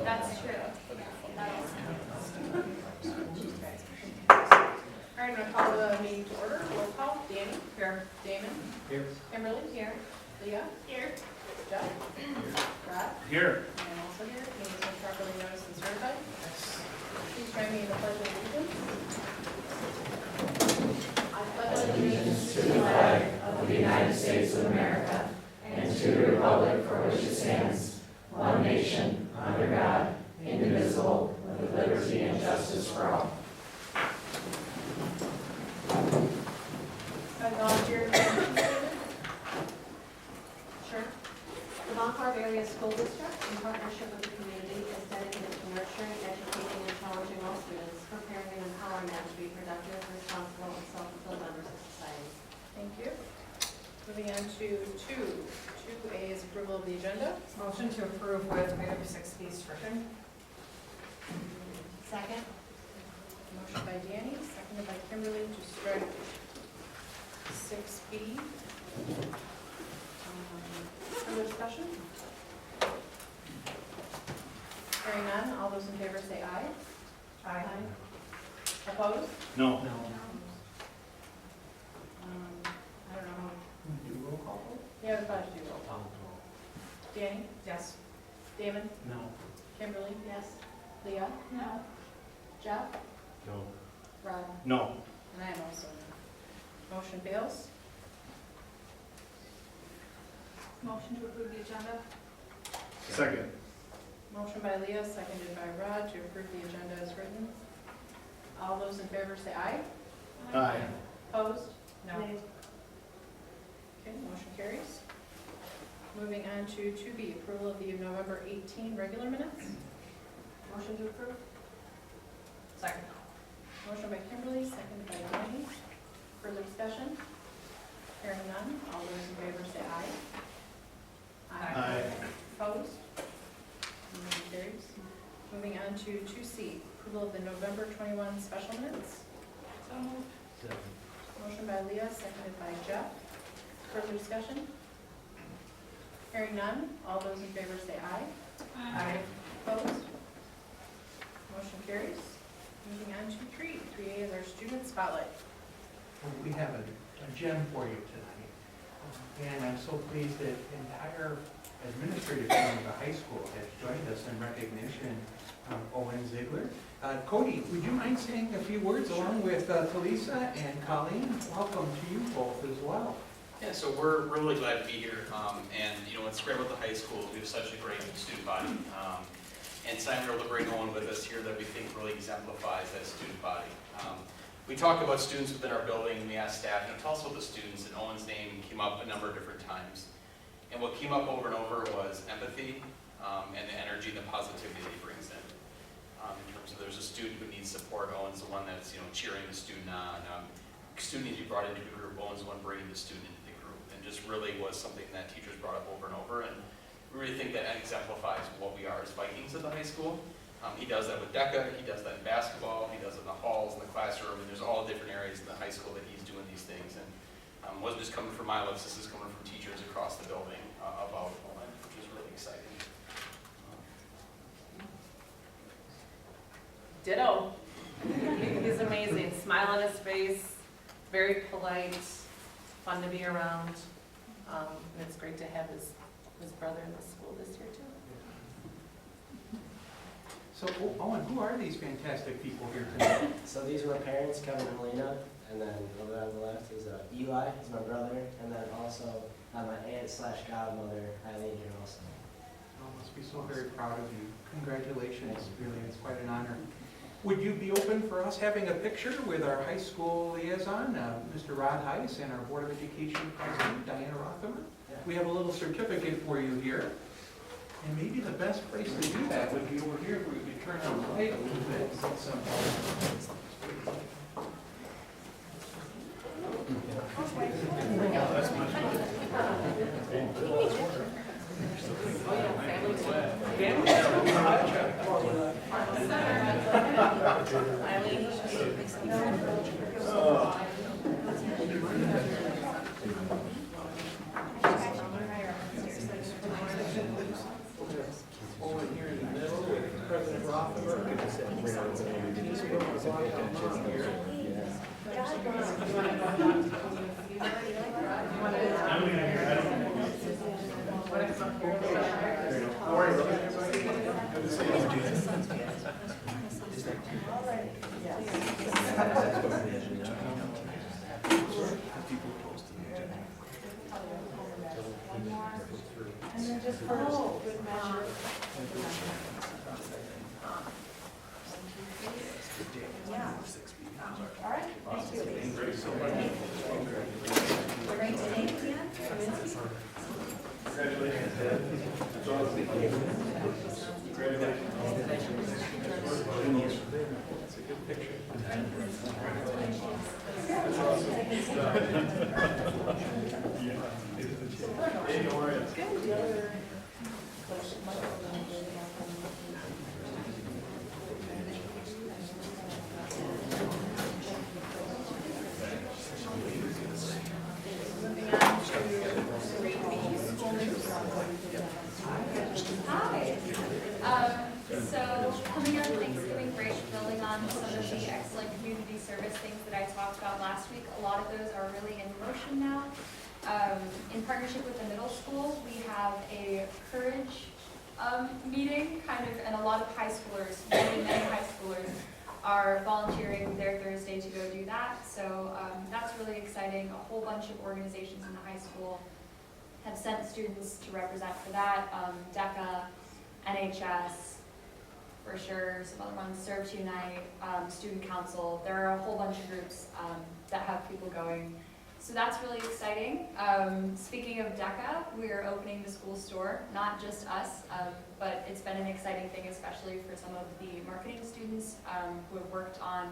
That's true. All right, I'm going to call the meeting to order. Roll call. Danny? Here. Damon? Here. Kimberly? Here. Leah? Here. Jeff? Rod? Here. I am also here. Meeting is properly noticed and certified. Please join me in the pledge of allegiance. I pledge allegiance To the flag of the United States of America and to the republic for which it stands, one nation, under God, indivisible, with liberty and justice for all. I volunteer. Sure. The Mount Horeb Area School District, in partnership with the community, is dedicated to nurturing, educating, and challenging all students, preparing and empowering them to be productive, responsible, and self-fulfilled members of society. Thank you. Moving on to 2A is approval of the agenda. Motion to approve with item 6B stricken. Second. Motion by Danny, seconded by Kimberly to strike 6B. Further discussion? Hearing none, all those in favor say aye. Aye. Opposed? No. I don't know. Do roll call? Yeah, we probably should do roll call. Danny? Yes. Damon? No. Kimberly? Yes. Leah? No. Jeff? No. Rod? No. And I am also no. Motion fails. Motion to approve the agenda. Second. Motion by Leah, seconded by Rod to approve the agenda as written. All those in favor say aye. Aye. Opposed? No. Okay, motion carries. Moving on to 2B, approval of the November 18 regular minutes. Motion to approve. Second. Motion by Kimberly, seconded by Danny. Further discussion? Hearing none, all those in favor say aye. Aye. Opposed? Motion carries. Moving on to 2C, approval of the November 21 special minutes. So moved. Motion by Leah, seconded by Jeff. Further discussion? Hearing none, all those in favor say aye. Aye. Opposed? Motion carries. Moving on to 3A is our student spotlight. We have a gem for you tonight. And I'm so pleased that the entire administrative team of the high school has joined us in recognition of Owen Ziegler. Cody, would you mind saying a few words along with Talisa and Colleen? Welcome to you both as well. Yeah, so we're really glad to be here, and you know what's great about the high school is we have such a great student body, and tonight we're able to bring Owen with us here that we think really exemplifies that student body. We talk about students within our building, and we ask staff, tell us about the students, and Owen's name came up a number of different times. And what came up over and over was empathy, and the energy and the positivity that he brings in. In terms of there's a student who needs support, Owen's the one that's cheering the student on. Student needs to be brought into the group, Owen's the one bringing the student into the group, and just really was something that teachers brought up over and over, and we really think that exemplifies what we are as Vikings at the high school. He does that with DECA, he does that in basketball, he does it in the halls, in the classroom, and there's all different areas in the high school that he's doing these things, and wasn't just coming from my lips, this is coming from teachers across the building about Owen, which is really exciting. Ditto. He's amazing. Smile on his face, very polite, fun to be around. And it's great to have his brother in the school this year too. So Owen, who are these fantastic people here tonight? So these are my parents, Kevin and Lena, and then over on the left is Eli, he's my brother, and then also my aunt/godmother, Eileen, here also. I must be so very proud of you. Congratulations, really, it's quite an honor. Would you be open for us having a picture with our high school liaison, Mr. Rod Heiss, and our Board of Education President, Diana Rothermer? Yeah. We have a little certificate for you here. And maybe the best place to do that would be over here where we could turn on the light a little bit. Eileen. How are you, brother? Good to see you. And then just for good measure. Yeah. All right, thank you. Great name again? Congratulations, Dad. It's awesome. Congratulations. That's a good picture. That's awesome. Hey, how are you? Good. The other. Moving on to 3B, school news. Hi. So coming out of Thanksgiving break, building on some of the excellent community service things that I talked about last week, a lot of those are really in motion now. In partnership with the middle school, we have a courage meeting, and a lot of high schoolers, many high schoolers are volunteering their Thursday to go do that. So that's really exciting. A whole bunch of organizations in the high school have sent students to represent for that. DECA, NHS, for sure, some other ones, Serve to Unite, Student Council. There are a whole bunch of groups that have people going. So that's really exciting. Speaking of DECA, we're opening the school store, not just us, but it's been an exciting thing, especially for some of the marketing students who have worked on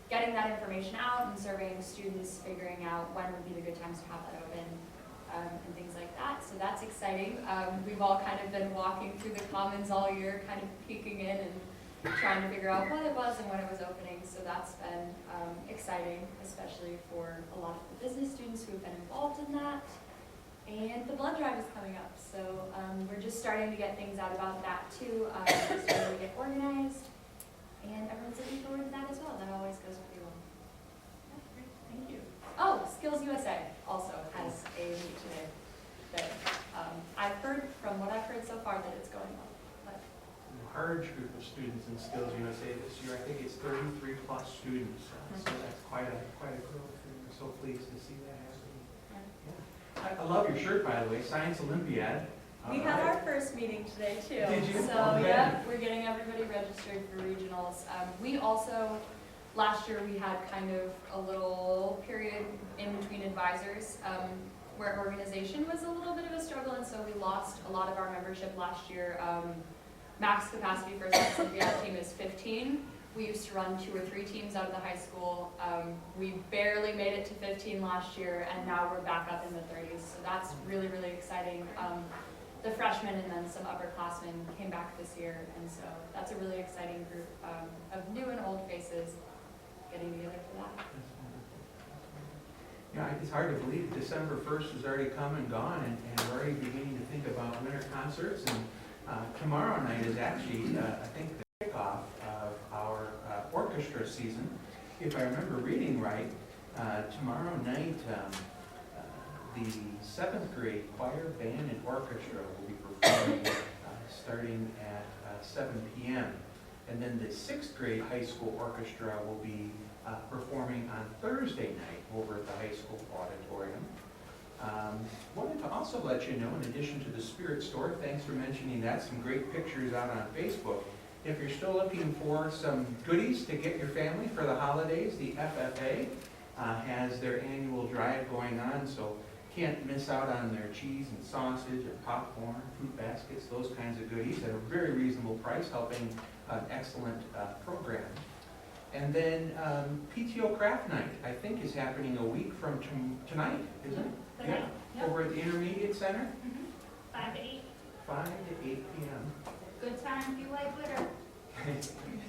getting that information out and surveying students, figuring out when would be the good times to have that open, and things like that. So that's exciting. We've all kind of been walking through the commons all year, kind of peeking in and trying to figure out what it was and when it was opening. So that's been exciting, especially for a lot of the business students who have been involved in that. And the blood drive is coming up. So we're just starting to get things out about that too, starting to get organized. And everyone's looking forward to that as well. That always goes pretty well. Yeah, great. Thank you. Oh, Skills USA also has a meet today that I've heard, from what I've heard so far, that it's going well. But Large group of students in Skills USA this year. I think it's 33 plus students. So that's quite a growth. And we're so pleased to see that happening. Yeah. I love your shirt, by the way. Science Olympiad. we had our first meeting today too. Did you? So Okay. yeah, we're getting everybody registered for regionals. We also, last year we had kind of a little period in between advisors where organization was a little bit of a struggle, and so we lost a lot of our membership last year. Max capacity for a Science Olympiad team is 15. We used to run 2 or 3 teams out of the high school. We barely made it to 15 last year, and now we're back up in the 30s. So that's really, really exciting. The freshmen and then some upperclassmen came back this year, and so that's a really exciting group of new and old faces getting together for that. Yeah, it's hard to believe December 1st has already come and gone, and we're already beginning to think about winter concerts. And tomorrow night is actually, I think, the kickoff of our orchestra season. If I remember reading right, tomorrow night, the 7th grade choir, band, and orchestra will be performing starting at 7 p.m. And then the 6th grade high school orchestra will be performing on Thursday night over at the high school auditorium. Wanted to also let you know, in addition to the Spirit Store, thanks for mentioning that, some great pictures out on Facebook. If you're still looking for some goodies to get your family for the holidays, the FFA has their annual drive going on, so can't miss out on their cheese and sausage and popcorn, fruit baskets, those kinds of goodies at a very reasonable price, helping an excellent program. And then PTO Craft Night, I think, is happening a week from tonight, isn't it? Yeah. Yeah. Over at the Intermediate Center, 5 to 8. 5 to 8 p.m. Good time if you like glitter.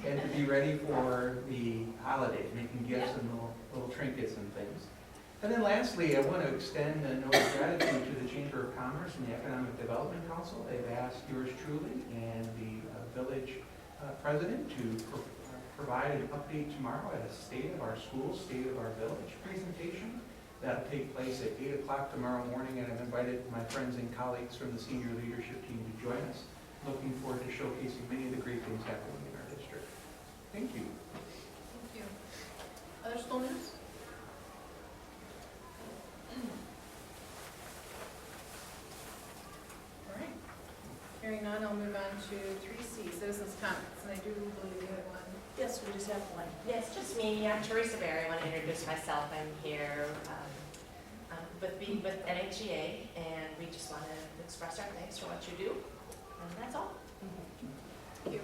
And to be ready for the holidays, making gifts and little trinkets and things. And then lastly, I want to extend a note of gratitude to the Chamber of Commerce and the Economic Development Council. They've asked yours truly and the village president to provide an update tomorrow at a State of Our School, State of Our Village presentation. That'll take place at 8 o'clock tomorrow morning, and I've invited my friends and colleagues from the senior leadership team to join us. Looking forward to showcasing many of the great things happening in our district. Thank you. Thank you. Other school news? All right. Hearing none, I'll move on to 3C, citizens' comments, and I do believe we have one. Yes, we just have one. Yes, just me. I'm Teresa Berry. I want to introduce myself. I'm here with NHEA, and we just want to express our thanks for what you do. And that's all. Thank you.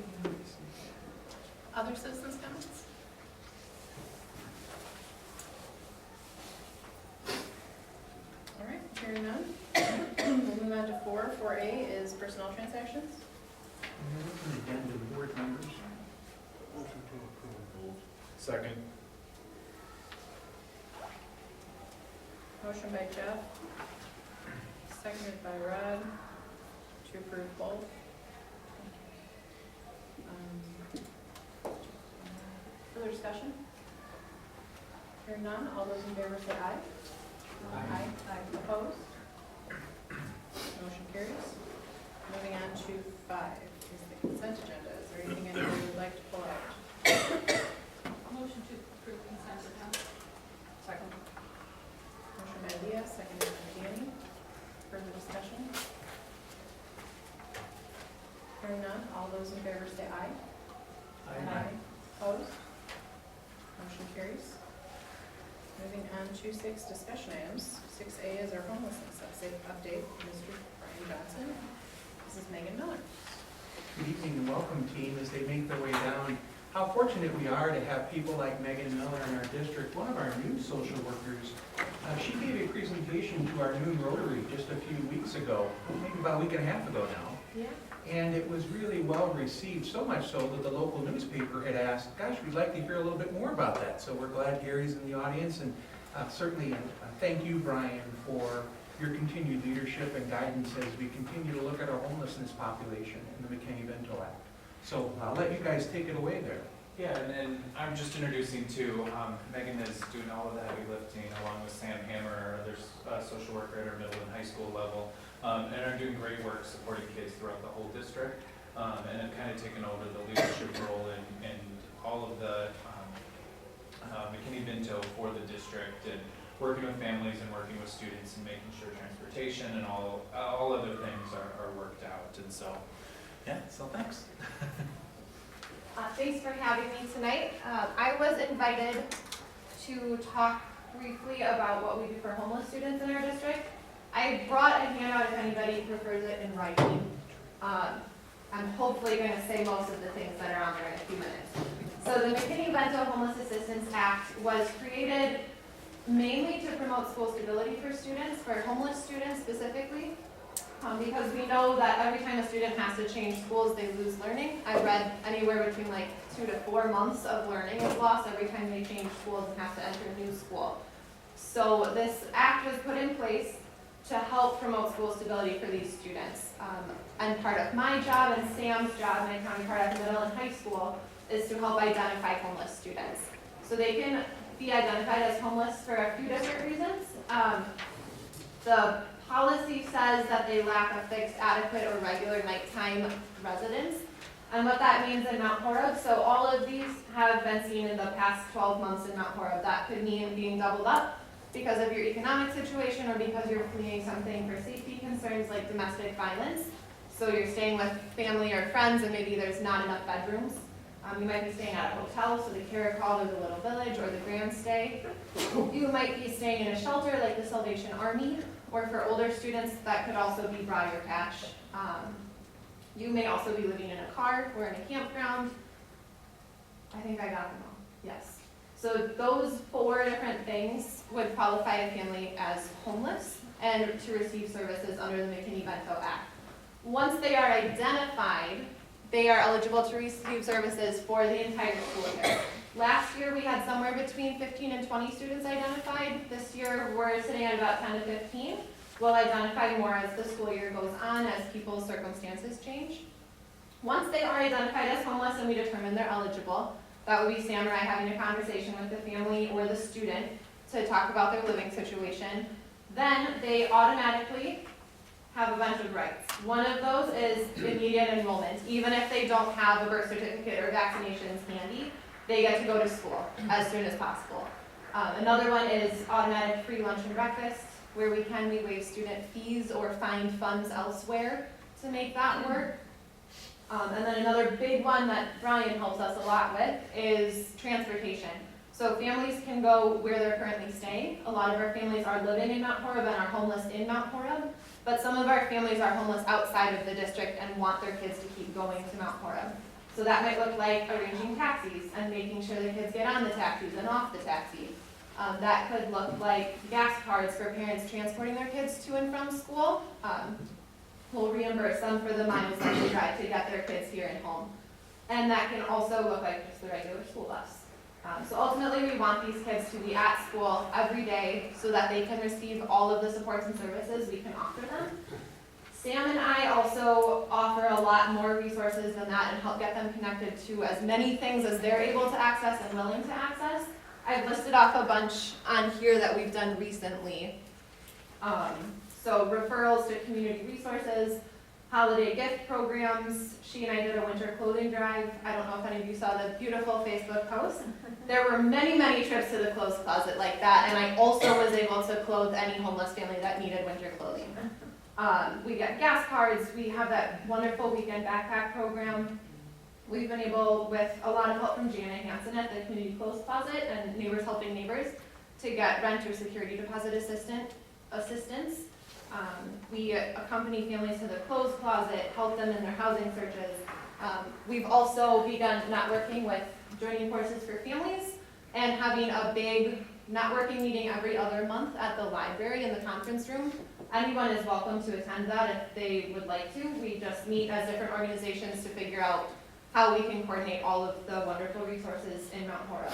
Other citizens' comments? All right, hearing none. We'll move on to 4A is personnel transactions. And then an addendum, board members. Second. Motion by Jeff, seconded by Rod, to approve both. Further discussion? Hearing none, all those in favor say aye. Aye. Opposed? Motion carries. Moving on to 5 is the consent agenda. Is there anything anybody would like to pull out? Motion to approve consent agenda. Second. Motion by Leah, seconded by Danny. Further discussion? Hearing none, all those in favor say aye. Opposed? Motion carries. Moving on to 6 discussion items. 6A is our homelessness update. Mr. Brian Johnson. This is Megan Miller. Good evening and welcome, team, as they make their way down. How fortunate we are to have people like Megan Miller in our district. One of our new social workers, she gave a presentation to our noon Rotary just a few weeks ago, maybe about a week and a half ago now. Yeah. And it was really well received, so much so that the local newspaper had asked, gosh, we'd like to hear a little bit more about that. So we're glad Gary's in the audience, and certainly thank you, Brian, for your continued leadership and guidance as we continue to look at our homelessness population in the McKinney-Vento Act. So I'll let you guys take it away there. Yeah, and I'm just introducing too, Megan is doing all of the heavy lifting along with Sam Hammer, our other social worker at our middle and high school level, and are doing great work supporting kids throughout the whole district, and have kind of taken over the leadership role in all of the McKinney-Vento for the district, and working with families and working with students and making sure transportation and all other things are worked out. And so, yeah, so thanks. Thanks for having me tonight. I was invited to talk briefly about what we do for homeless students in our district. I brought a handout if anybody prefers it in writing. I'm hopefully going to say most of the things that are on there in a few minutes. So the McKinney-Vento Homeless Assistance Act was created mainly to promote school stability for students, for homeless students specifically. Because we know that every time a student has to change schools, they lose learning. I read anywhere between like 2 to 4 months of learning is lost every time they change schools and have to enter a new school. So this act was put in place to help promote school stability for these students. And part of my job and Sam's job, my counterpart at middle and high school, is to help identify homeless students. So they can be identified as homeless for a few different reasons. The policy says that they lack a fixed, adequate, or regular nighttime residence. And what that means in Mount Horeb, so all of these have been seen in the past 12 months in Mount Horeb. That could mean being doubled up because of your economic situation or because you're fleeing something for safety concerns like domestic violence. So you're staying with family or friends and maybe there's not enough bedrooms. You might be staying at a hotel, so the Caracol or the Little Village or the Grand Stay. You might be staying in a shelter like the Salvation Army, or for older students, that could also be Briar Patch. You may also be living in a car or in a campground. I think I got them all, yes. So those 4 different things would qualify a family as homeless and to receive services under the McKinney-Vento Act. Once they are identified, they are eligible to receive services for the entire school year. Last year, we had somewhere between 15 and 20 students identified. This year, we're sitting at about 10 to 15. We'll identify more as the school year goes on, as people's circumstances change. Once they are identified as homeless and we determine they're eligible, that would be Sam or I having a conversation with the family or the student to talk about their living situation. Then they automatically have a bunch of rights. One of those is immediate enrollment. Even if they don't have a birth certificate or vaccinations handy, they get to go to school as soon as possible. Another one is automatic free lunch and breakfast, where we waive student fees or find funds elsewhere to make that work. And then another big one that Brian helps us a lot with is transportation. So families can go where they're currently staying. A lot of our families are living in Mount Horeb and are homeless in Mount Horeb, but some of our families are homeless outside of the district and want their kids to keep going to Mount Horeb. So that might look like arranging taxis and making sure the kids get on the taxis and off the taxi. That could look like gas cards for parents transporting their kids to and from school. We'll reimburse them for the miles that they drive to get their kids here and home. And that can also look like just the regular school bus. So ultimately, we want these kids to be at school every day so that they can receive all of the supports and services we can offer them. Sam and I also offer a lot more resources than that and help get them connected to as many things as they're able to access and willing to access. I've listed off a bunch on here that we've done recently. So referrals to community resources, holiday gift programs. She and I did a winter clothing drive. I don't know if any of you saw the beautiful Facebook post. There were many, many trips to the clothes closet like that, and I also was able to clothe any homeless family that needed winter clothing. We get gas cards. We have that wonderful weekend backpack program. We've been able, with a lot of help from Janet Hansen at the Community Clothes Closet and Neighbors Helping Neighbors, to get rent or security deposit assistance. We accompany families to the clothes closet, help them in their housing searches. We've also begun networking with joining forces for families and having a big networking meeting every other month at the library in the conference room. Anyone is welcome to attend that if they would like to. We just meet as different organizations to figure out how we can coordinate all of the wonderful resources in Mount Horeb.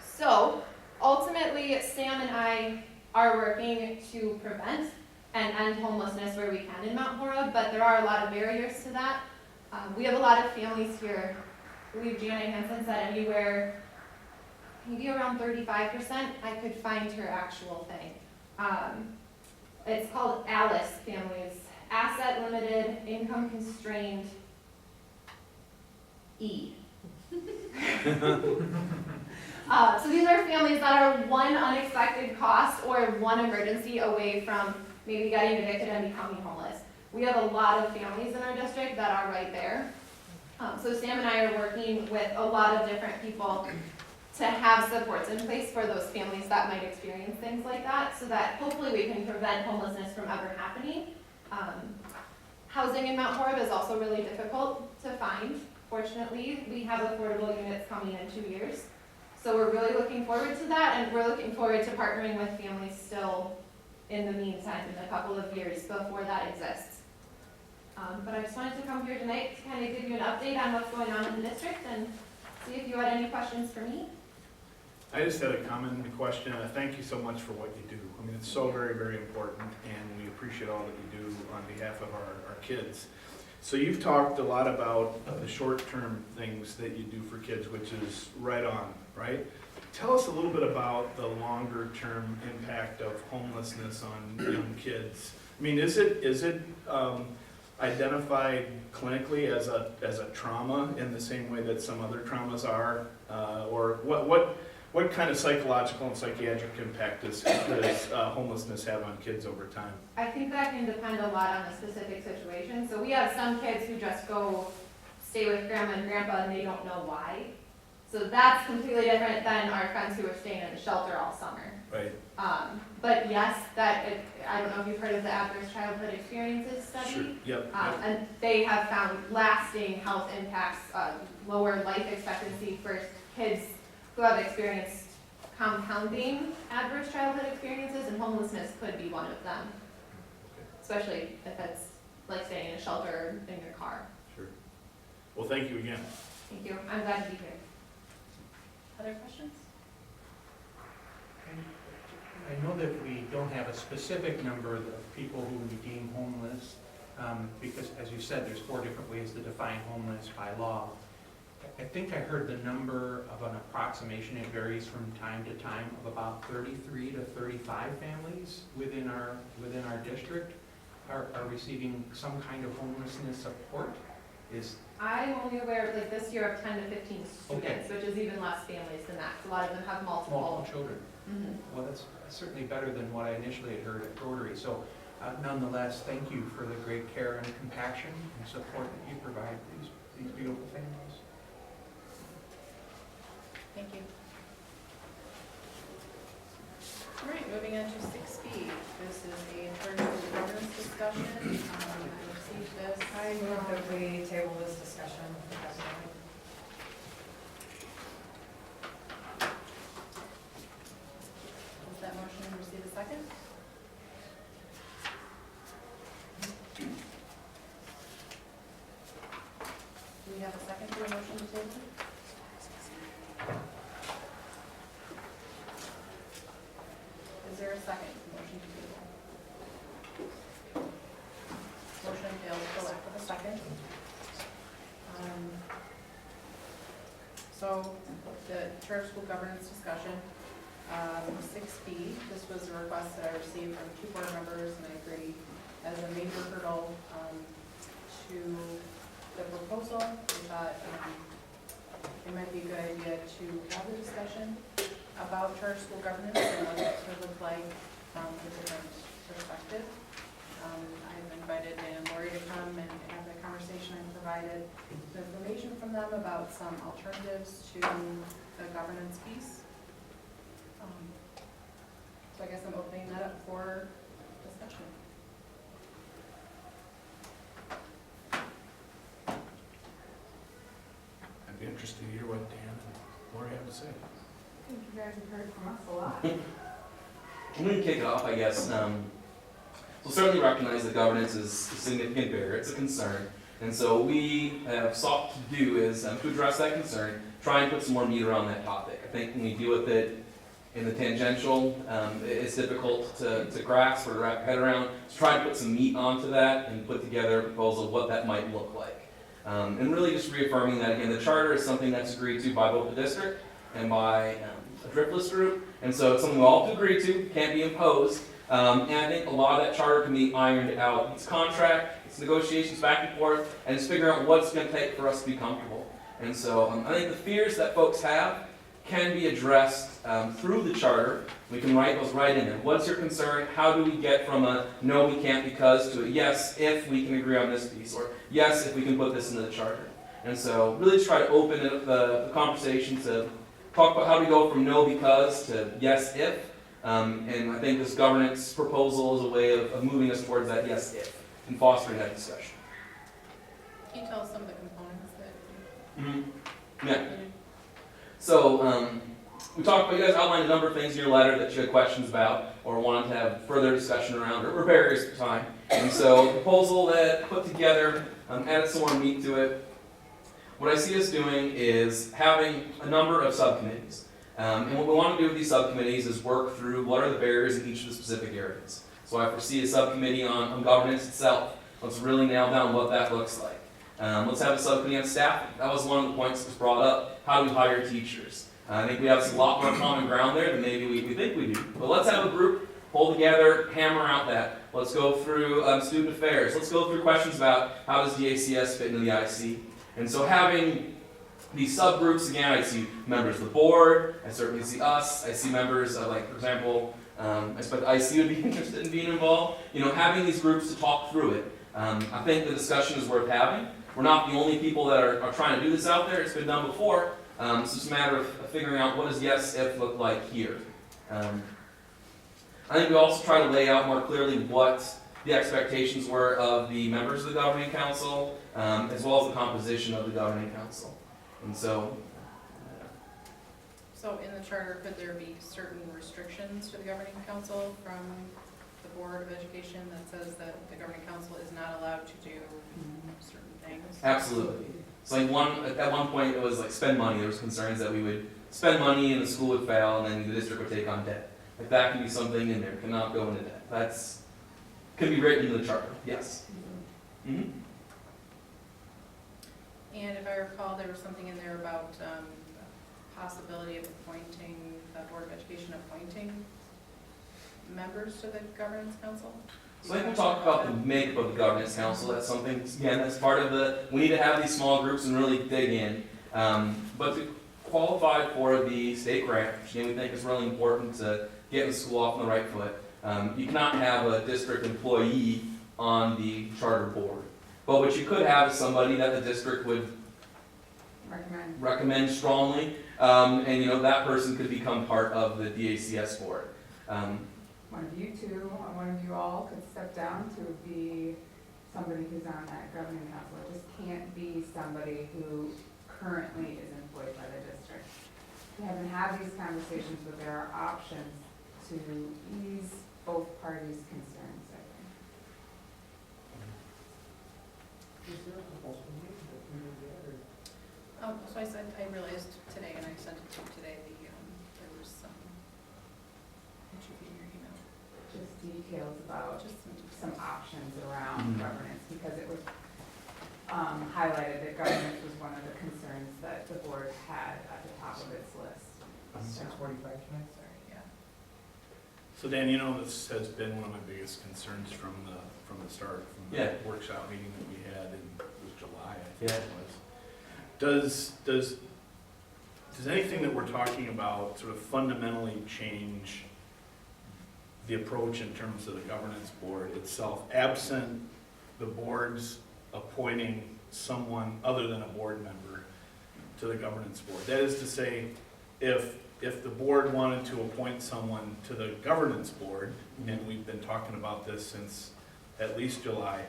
So ultimately, Sam and I are working to prevent and end homelessness where we can in Mount Horeb, but there are a lot of barriers to that. We have a lot of families here. I believe Janet Hansen said anywhere, maybe around 35%, I could find her actual thing. It's called ALICE families, Asset Limited, Income Constrained, E. So these are families that are one unexpected cost or one emergency away from maybe getting evicted and becoming homeless. We have a lot of families in our district that are right there. So Sam and I are working with a lot of different people to have supports in place for those families that might experience things like that, so that hopefully we can prevent homelessness from ever happening. Housing in Mount Horeb is also really difficult to find. Fortunately, we have affordable units coming in 2 years. So we're really looking forward to that, and we're looking forward to partnering with families still in the meantime, in a couple of years before that exists. But I just wanted to come here tonight to kind of give you an update on what's going on in the district and see if you had any questions for me. I just had a comment and a question. Thank you so much for what you do. I mean, it's so very, very important, and we appreciate all that you do on behalf of our kids. So you've talked a lot about the short-term things that you do for kids, which is right on, right? Tell us a little bit about the longer-term impact of homelessness on young kids. I mean, is it identified clinically as a trauma in the same way that some other traumas are, or what kind of psychological and psychiatric impact does homelessness have on kids over time? I think that can depend a lot on the specific situation. So we have some kids who just go stay with grandma and grandpa and they don't know why. So that's completely different than our friends who are staying in the shelter all summer. Right. But yes, I don't know if you've heard of the Adverse Childhood Experiences study. Sure. Yep. And they have found lasting health impacts, lower life expectancy for kids who have experienced compounding adverse childhood experiences, and homelessness could be one of them. Especially if it's like staying in a shelter or in your car. Sure. Well, thank you again. Thank you. I'm glad to be here. Other questions? I know that we don't have a specific number of people who we deem homeless, because as you said, there's 4 different ways to define homeless by law. I think I heard the number of an approximation, it varies from time to time, of about 33 to 35 families within our district are receiving some kind of homelessness support. I'm only aware of, like, this year of 10 to 15 students, which is even less families than that. 'Cause a lot of them have multiple. children. Mhm. Well, that's certainly better than what I initially had heard at Rotary. So nonetheless, thank you for the great care and compassion and support that you provide these beautiful families. Thank you. All right, moving on to 6B. This is a church school governance discussion. I received this. I move that we table this discussion. Does that motion receive a second? Do we have a second to the motion to table? Is there a second to the motion to table? Motion fails for lack of a second. So the charter school governance discussion, 6B, this was a request that I received from 2 board members, and I agree as a major hurdle to the proposal. We thought it might be a good idea to have a discussion about charter school governance and what it could look like from a different perspective. I've invited Dan and Lori to come and have the conversation. I provided some information from them about some alternatives to the governance piece. So I guess I'm opening that up for discussion. I'd be interested to hear what Dan and Lori have to say. I think you guys have heard from us a lot. I'm going to kick it off, I guess. We'll certainly recognize that governance is a significant barrier. It's a concern. And so what we have sought to do is to address that concern, try and put some more meat around that topic. I think when we deal with it in the tangential, it's difficult to grasp or wrap your head around. So try to put some meat onto that and put together a proposal of what that might look like. And really just reaffirming that, again, the charter is something that's agreed to by both the district and by a driftless group. And so it's something we all have to agree to, can't be imposed. And I think a lot of that charter can be ironed out. It's contract, it's negotiations back and forth, and it's figuring out what it's going to take for us to be comfortable. And so I think the fears that folks have can be addressed through the charter. We can write those right in there. What's your concern? How do we get from a no, we can't because to a yes, if we can agree on this piece, or yes, if we can put this into the charter. And so really just try to open up the conversation to talk about how we go from no because to yes, if. And I think this governance proposal is a way of moving us towards that yes, if, and fostering that discussion. Can you tell us some of the components that Yeah. So we talked about, you guys outlined a number of things in your letter that you had questions about or wanted to have further discussion around, or barriers at the time. And so the proposal that put together added some more meat to it. What I see us doing is having a number of subcommittees. And what we want to do with these subcommittees is work through what are the barriers in each of the specific areas. So I foresee a subcommittee on governance itself. Let's really nail down what that looks like. Let's have a subcommittee on staffing. That was one of the points that was brought up. How do we hire teachers? I think we have a lot more common ground there than maybe we think we do. But let's have a group, pull together, hammer out that. Let's go through student affairs. Let's go through questions about how does the ACS fit into the IC. And so having these subgroups, again, I see members of the board, I certainly see us, I see members of, like, for example, I expect the IC would be interested in being involved. You know, having these groups to talk through it. I think the discussion is worth having. We're not the only people that are trying to do this out there. It's been done before. So it's just a matter of figuring out what does yes, if look like here. I think we also try to lay out more clearly what the expectations were of the members of the governing council, as well as the composition of the governing council. And so, So in the charter, could there be certain restrictions to the governing council from the Board of Education that says that the governing council is not allowed to do certain things? absolutely. So like at one point it was like spend money. There was concerns that we would spend money and the school would fail and then the district would take on debt. Like that can be something in there, cannot go into debt. Can be written into the charter, yes. Mhm. And if I recall, there was something in there about possibility of appointing, the Board of Education appointing members to the governance council? So I can talk about the makeup of the governance council. That's something, again, that's part of the, we need to have these small groups and really dig in. But to qualify for the state grant, which again, we think is really important to get the school off on the right foot, you cannot have a district employee on the charter board. But what you could have is somebody that the district would recommend strongly, and that person could become part of the DACS board. One of you two, or one of you all could step down to be somebody who's on that governing council. It just can't be somebody who currently is employed by the district. We haven't had these conversations, but there are options to ease both parties' concerns, I think. So I said, I realized today, and I sent it to you today, there was some, it should be in your email. Just details about Just some options around governance, because it was highlighted that governance was one of the concerns that the board had at the top of its list. 6:45 tonight? Sorry, yeah. So Dan, this has been one of my biggest concerns from the start, from the workshop meeting that we had in, it was July, I think it was. Does anything that we're talking about sort of fundamentally change the approach in terms of the governance board itself, absent the board's appointing someone other than a board member to the governance board? That is to say, if the board wanted to appoint someone to the governance board, and we've been talking about this since at least July,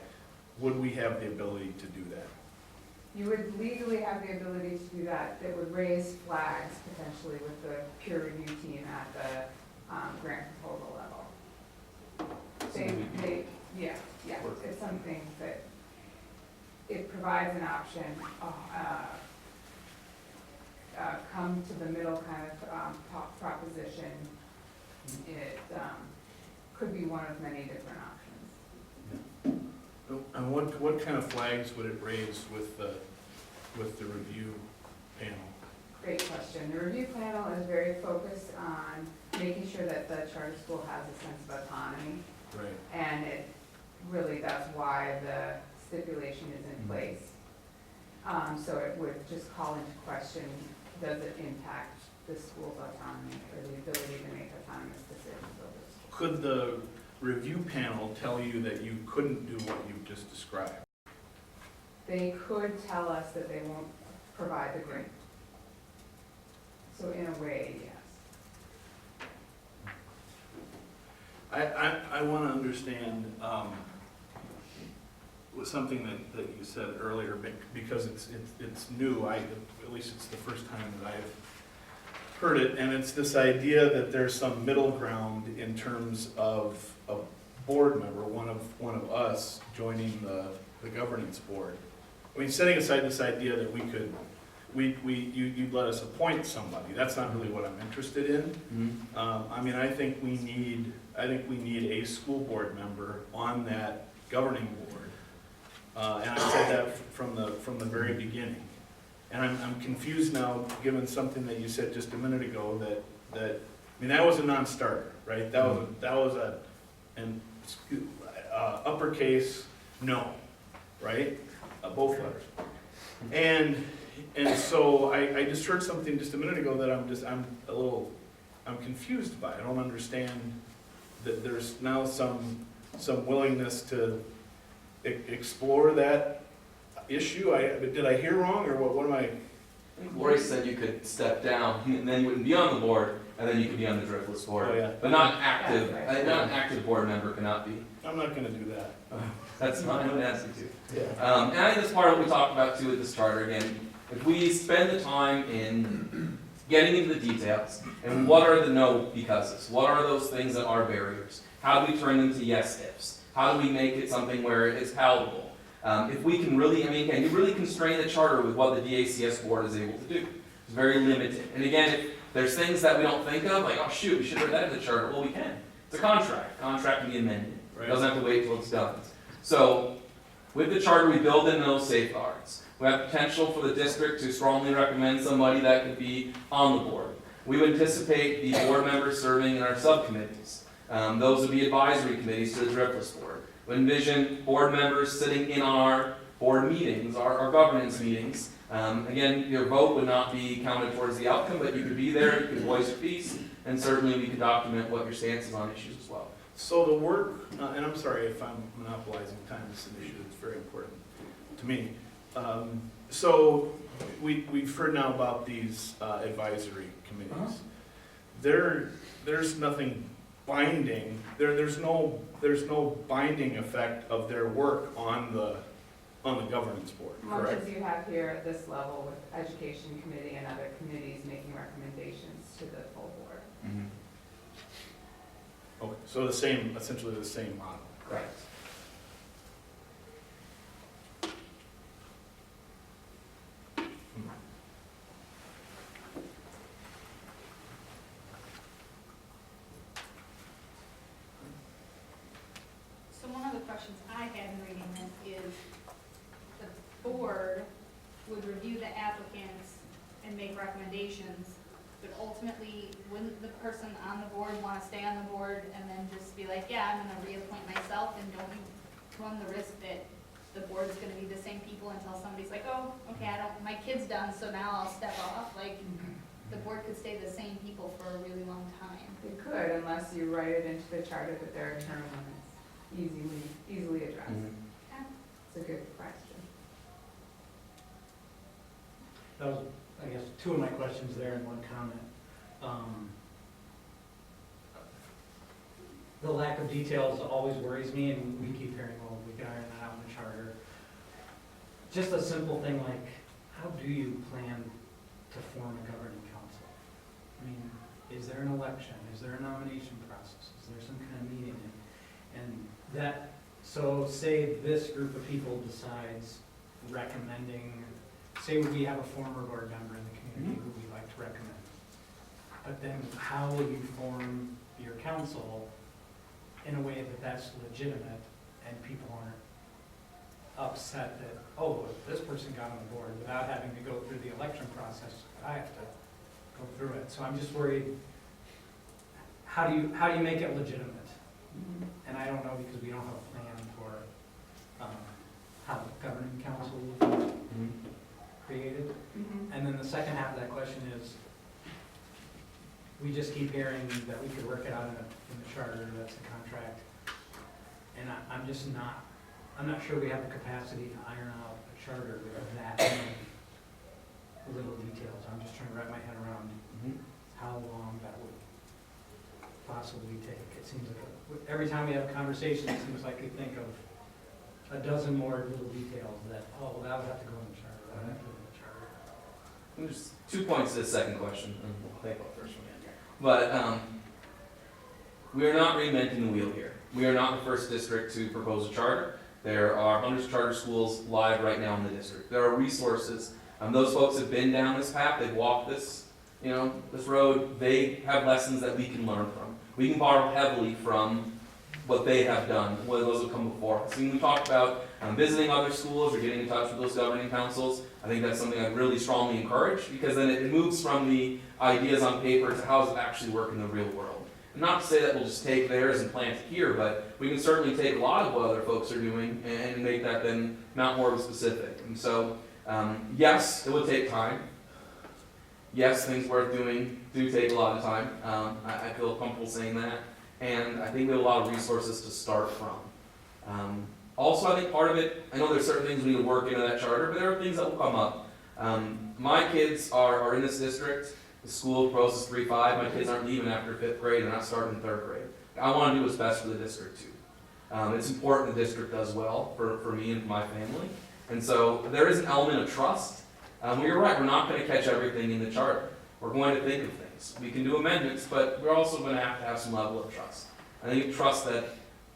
would we have the ability to do that? You would legally have the ability to do that. It would raise flags potentially with the peer review team at the grant proposal level. It's something that it provides an option, come to the middle kind of proposition. It could be one of many different options. And what kind of flags would it raise with the review panel? Great question. The review panel is very focused on making sure that the charter school has a sense of autonomy. Right. And that's why the stipulation is in place. So it would just call into question, does it impact the school's autonomy or the ability to make autonomous decisions over the school? Could the review panel tell you that you couldn't do what you've just described? They could tell us that they won't provide the grant. So in a way, yes. I want to understand something that you said earlier, because it's new. At least it's the first time that I've heard it, and it's this idea that there's some middle ground in terms of a board member, one of us joining the governance board. I mean, setting aside this idea that you'd let us appoint somebody. That's not really what I'm interested in. I think we need a school board member on that governing board, and I said that from the very beginning. And I'm confused now, given something that you said just a minute ago, that was a non-starter, right? That was an uppercase no, right? Both letters. And so I just heard something just a minute ago that I'm confused by. I don't understand that there's now some willingness to explore that issue. Did I hear wrong, or what am I? I think Lori said you could step down, and then you wouldn't be on the board, and then you could be on the driftless board. Oh, yeah. But not active. Not an active board member cannot be. I'm not going to do that. That's fine. I would ask you to. Yeah. And I think that's part of what we talked about too with this charter. Again, if we spend the time in getting into the details, and what are the no becauses? What are those things that are barriers? How do we turn them to yes ifs? How do we make it something where it's palatable? If we can really, you really constrain the charter with what the DACS board is able to do. It's very limited. And again, if there's things that we don't think of, like, oh shoot, we should have that in the charter. Well, we can. It's a contract. Contract can be amended. Right. It doesn't have to wait till it's done. So With the charter, we build in those safeguards. We have potential for the district to strongly recommend somebody that could be on the board. We would anticipate the board members serving in our subcommittees. Those would be advisory committees to the Driftless Board. We envision board members sitting in on our board meetings, our governance meetings. Again, your vote would not be counted towards the outcome, but you could be there, you could voice your piece, and certainly we could document what your stance is on issues as well. So the work, and I'm sorry if I'm monopolizing time, this is an issue that's very important to me. So we've heard now about these advisory committees. There's nothing binding, there's no binding effect of their work on the governance board, Much correct? as you have here at this level with education committee and other committees making recommendations to the full board. Mm-hmm. Okay, so the same, essentially the same model. Correct. So one of the questions I had in reading this is, the board would review the applicants and make recommendations, but ultimately, wouldn't the person on the board want to stay on the board and then just be like, yeah, I'm gonna reappoint myself, and don't you run the risk that the board's gonna be the same people until somebody's like, oh, okay, my kid's done, so now I'll step off, like, the board could stay the same people for a really long time. You could, unless you write it into the charter that there are term limits, easily addressed. Mm-hmm. It's a good question. That was, I guess, two of my questions there and one comment. The lack of details always worries me, and we keep hearing, well, we can iron that out in the charter. Just a simple thing like, how do you plan to form a governing council? I mean, is there an election? Is there a nomination process? Is there some kind of meeting? And that, so say this group of people decides recommending, say we have a former board member in the community who we'd like to recommend. But then how will you form your council in a way that that's legitimate and people aren't upset that, oh, this person got on the board without having to go through the election process, but I have to go through it. So I'm just worried, how do you make it legitimate? And I don't know, because we don't have a plan for how the governing council will be created. And then the second half of that question is, we just keep hearing that we could work it out in the charter, that's the contract. And I'm not sure we have the capacity to iron out a charter with that many little details. I'm just trying to wrap my head around how long that would possibly take. It seems like, every time we have a conversation, it seems like we think of a dozen more little details that, oh, well, that would have to go in the charter, that would have to go in the charter. There's 2 points to the second question, and we'll take off first one. But we are not reinventing the wheel here. We are not the first district to propose a charter. There are hundreds of charter schools live right now in the district. There are resources. Those folks have been down this path. They've walked this road. They have lessons that we can learn from. We can borrow heavily from what they have done, what those have come before us. We talked about visiting other schools or getting in touch with those governing councils. I think that's something I really strongly encourage, because then it moves from the ideas on paper to how does it actually work in the real world. And not to say that we'll just take theirs and plant it here, but we can certainly take a lot of what other folks are doing and make that then Mount Horeb specific. And so, yes, it would take time. Yes, things worth doing do take a lot of time. I feel comfortable saying that. And I think we have a lot of resources to start from. Also, I think part of it, I know there's certain things we need to work into that charter, but there are things that will come up. My kids are in this district. The school proposes 3-5. My kids aren't leaving after 5th grade. They're not starting 3rd grade. I want to do what's best for the district too. It's important the district does well for me and for my family. And so there is an element of trust. You're right, we're not going to catch everything in the charter. We're going to think of things. We can do amendments, but we're also going to have some level of trust. I think trust that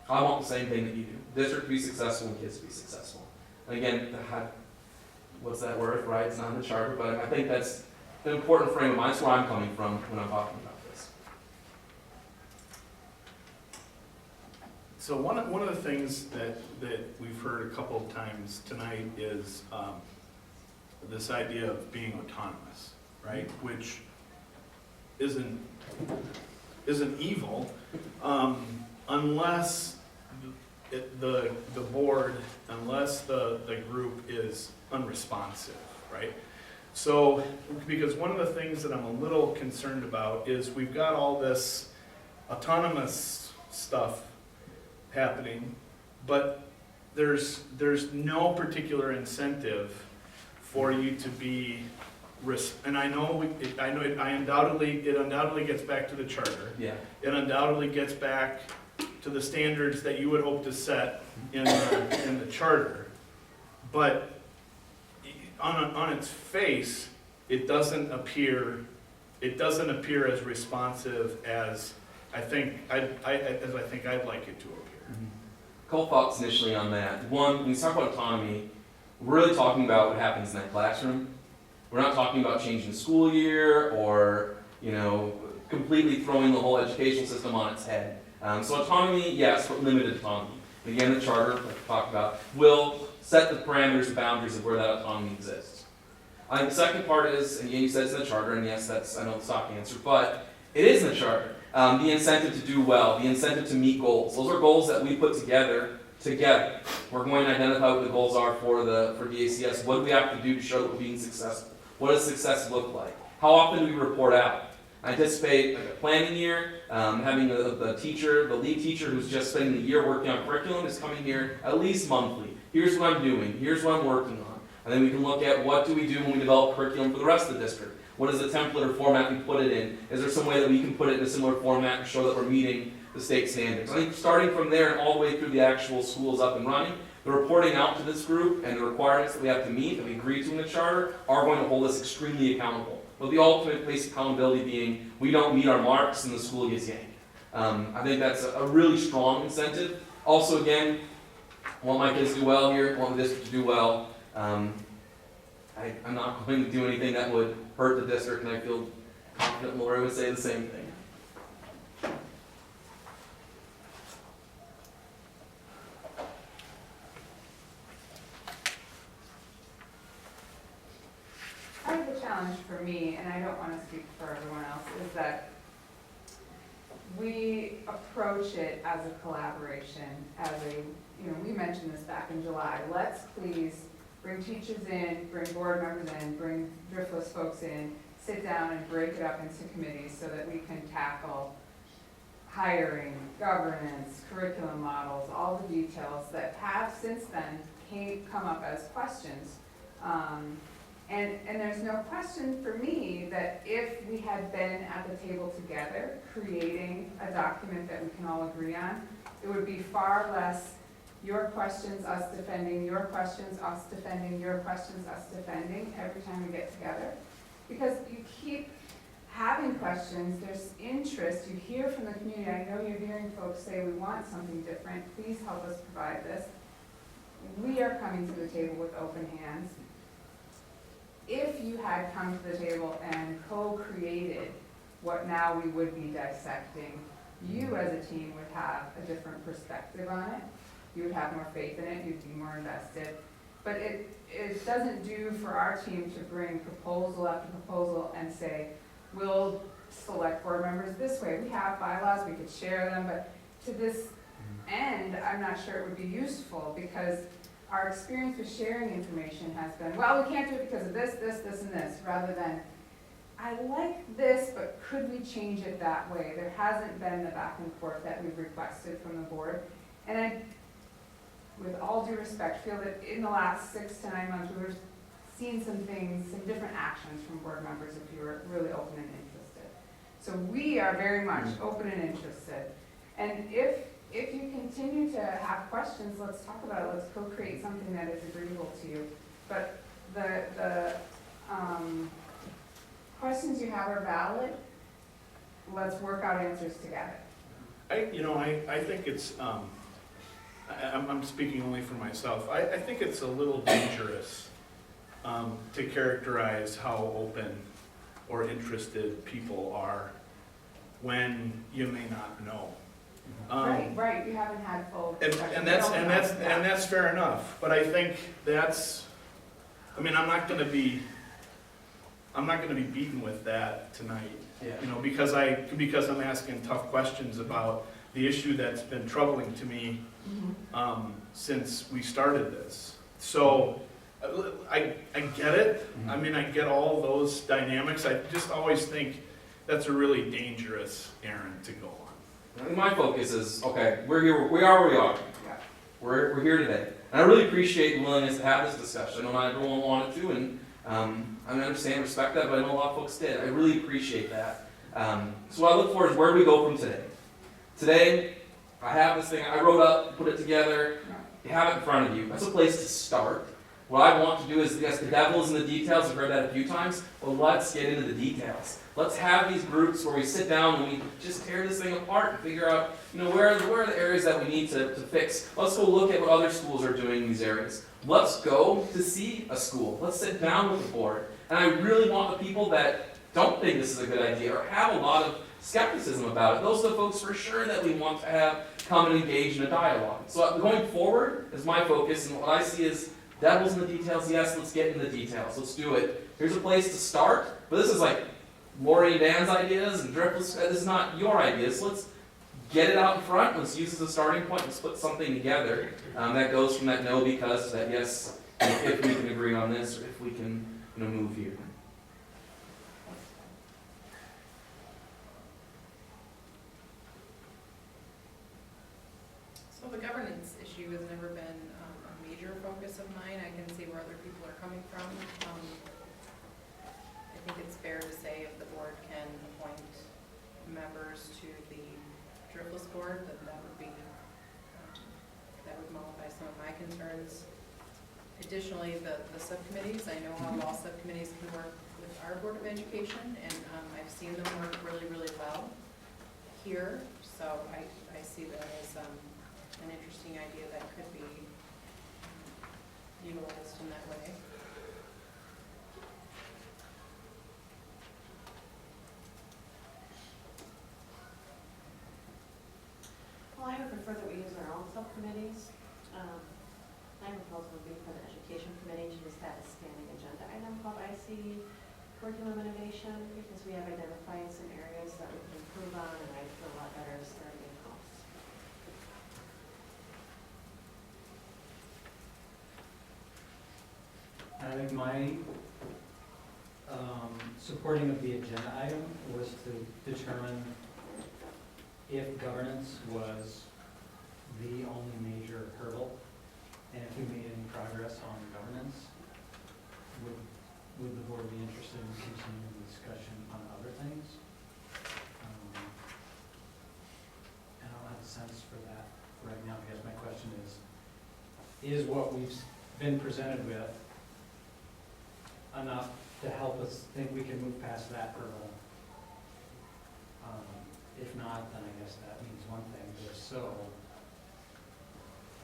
I want the same thing that you do. District to be successful and kids to be successful. And again, what's that word, right? It's not in the charter, but I think that's an important frame of mind. That's where I'm coming from when I'm talking about this. So one of the things that we've heard a couple of times tonight is this idea of being autonomous, right? Which isn't evil, unless the board, unless the group is unresponsive, right? So, because one of the things that I'm a little concerned about is we've got all this autonomous stuff happening, but there's no particular incentive for you to be and I know it undoubtedly gets back to the charter. Yeah. It undoubtedly gets back to the standards that you would hope to set in the charter. But on its face, it doesn't appear as responsive as I think I'd like it to appear. A couple thoughts initially on that. One, when we talk about autonomy, we're really talking about what happens in that classroom. We're not talking about changing the school year or, completely throwing the whole educational system on its head. So autonomy, yes, but limited autonomy. And again, the charter, like we talked about, will set the parameters and boundaries of where that autonomy exists. I think the second part is, and you said it's in the charter, and yes, that's, I know the stock answer, but it is in the charter. The incentive to do well, the incentive to meet goals. Those are goals that we put together. We're going to identify what the goals are for DACS. What do we have to do to show that we're being successful? What does success look like? How often do we report out? I anticipate like a planning year, having the lead teacher who's just spending the year working on curriculum is coming here at least monthly. Here's what I'm doing. Here's what I'm working on. And then we can look at what do we do when we develop curriculum for the rest of the district. What is the template or format we put it in? Is there some way that we can put it in a similar format and show that we're meeting the state standards? I think starting from there and all the way through the actual schools up and running, the reporting out to this group and the requirements that we have to meet, that we agree to in the charter, are going to hold us extremely accountable. But the ultimate place of accountability being, we don't meet our marks and the school gets yanked. I think that's a really strong incentive. Also, again, I want my kids to do well here, I want the district to do well. I'm not going to do anything that would hurt the district, and I feel confident Lori would say the same thing. Part of the challenge for me, and I don't want to speak for everyone else, is that we approach it as a collaboration, we mentioned this back in July. Let's please bring teachers in, bring board members in, bring Driftless folks in, sit down and break it up into committees so that we can tackle hiring, governance, curriculum models, all the details that have since then come up as questions. And there's no question for me that if we had been at the table together, creating a document that we can all agree on, it would be far less your questions, us defending, your questions, us defending, your questions, us defending, every time we get together. Because you keep having questions, there's interest, you hear from the community. I know you're hearing folks say, we want something different, please help us provide this. We are coming to the table with open hands. If you had come to the table and co-created what now we would be dissecting, you as a team would have a different perspective on it. You would have more faith in it, you'd be more invested. But it doesn't do for our team to bring proposal after proposal and say, we'll select board members this way. We have bylaws, we could share them, but to this end, I'm not sure it would be useful because our experience with sharing information has been, well, we can't do it because of this, this, this, and this, rather than, I like this, but could we change it that way? There hasn't been the back and forth that we've requested from the board. And I, with all due respect, feel that in the last 6 to 9 months, we've seen some things, some different actions from board members if you were really open and interested. So we are very much open and interested. And if you continue to have questions, let's talk about it. Let's co-create something that is agreeable to you. But the questions you have are valid. Let's work out answers together. I think it's, I'm speaking only for myself. I think it's a little dangerous to characterize how open or interested people are when you may not know. Right, you haven't had full And, discussion. and that's, We and don't that's, know. and that's fair enough, but I think that's, I mean, I'm not gonna be beaten with that tonight. Yeah. You know, because I'm asking tough questions about the issue that's been troubling to me, since we started this. So, I get it, I mean, I get all those dynamics, I just always think that's a really dangerous errand to go on. And my focus is, okay, we are where we are. Yeah. We're here today. And I really appreciate the willingness to have this discussion. I know not everyone wanted to, and I understand, respect that, but I know a lot of folks did. I really appreciate that. So what I look for is where do we go from today? Today, I have this thing I wrote up, put it together, you have it in front of you. That's a place to start. What I want to do is, yes, the devil is in the details, I've heard that a few times, but let's get into the details. Let's have these groups where we sit down and we just tear this thing apart and figure out, where are the areas that we need to fix. Let's go look at what other schools are doing in these areas. Let's go to see a school. Let's sit down with the board. And I really want the people that don't think this is a good idea or have a lot of skepticism about it. Those are the folks for sure that we want to have come and engage in a dialogue. So going forward is my focus, and what I see is devil's in the details. Yes, let's get in the details. Let's do it. Here's a place to start, but this is like Lori and Dan's ideas, and this is not your ideas. Let's get it out in front. Let's use it as a starting point. Let's put something together that goes from that no because to that yes, if we can agree on this, or if we can move here. So the governance issue has never been a major focus of mine. I can see where other people are coming from. I think it's fair to say if the board can appoint members to the Driftless board, then that would be, that would mollify some of my concerns. Additionally, the subcommittees, I know how all subcommittees can work with our Board of Education, and I've seen them work really, really well here. So I see that as an interesting idea that could be utilized in that way. Well, I would prefer that we use our own subcommittees. My proposal would be for the education committee to just have a standing agenda item called IC curriculum innovation, because we have identified some areas that we can improve on, and I feel a lot better starting in-house. I think my supporting of the agenda item was to determine if governance was the only major hurdle, and if we made any progress on governance, would the board be interested in continuing the discussion on other things? I don't have a sense for that right now. I guess my question is what we've been presented with enough to help us think we can move past that hurdle? If not, then I guess that means one thing. If so,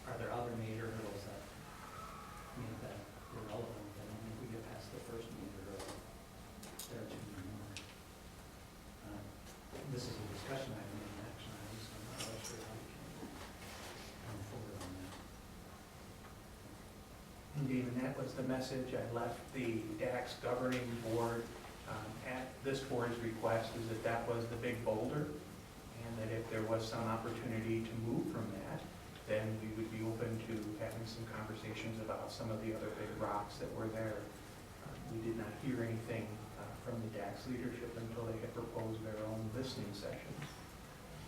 are there other major hurdles that make that irrelevant? I don't think we get past the first major hurdle. There are too many more. This is a discussion item, not an action item, so I'm not really sure how we can come forward on that. Indeed, and that was the message I left the DAX governing board at this board's request, is that was the big boulder, and that if there was some opportunity to move from that, then we would be open to having some conversations about some of the other big rocks that were there. We did not hear anything from the DAX leadership until they had proposed their own listening sessions.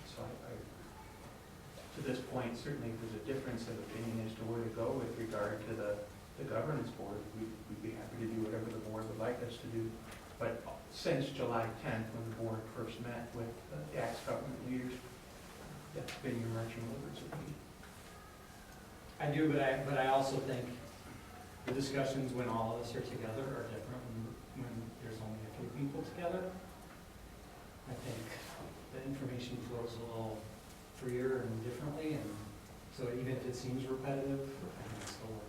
So to this point, certainly if there's a difference of opinion as to where to go with regard to the governance board, we'd be happy to do whatever the board would like us to do. But since July 10th, when the board first met with DAX government leaders, that's been your marching orders of me. I do, but I also think the discussions when all of us are together are different when there's only a few people together. I think the information flows a little freer and differently, and so even if it seems repetitive, I think it's still.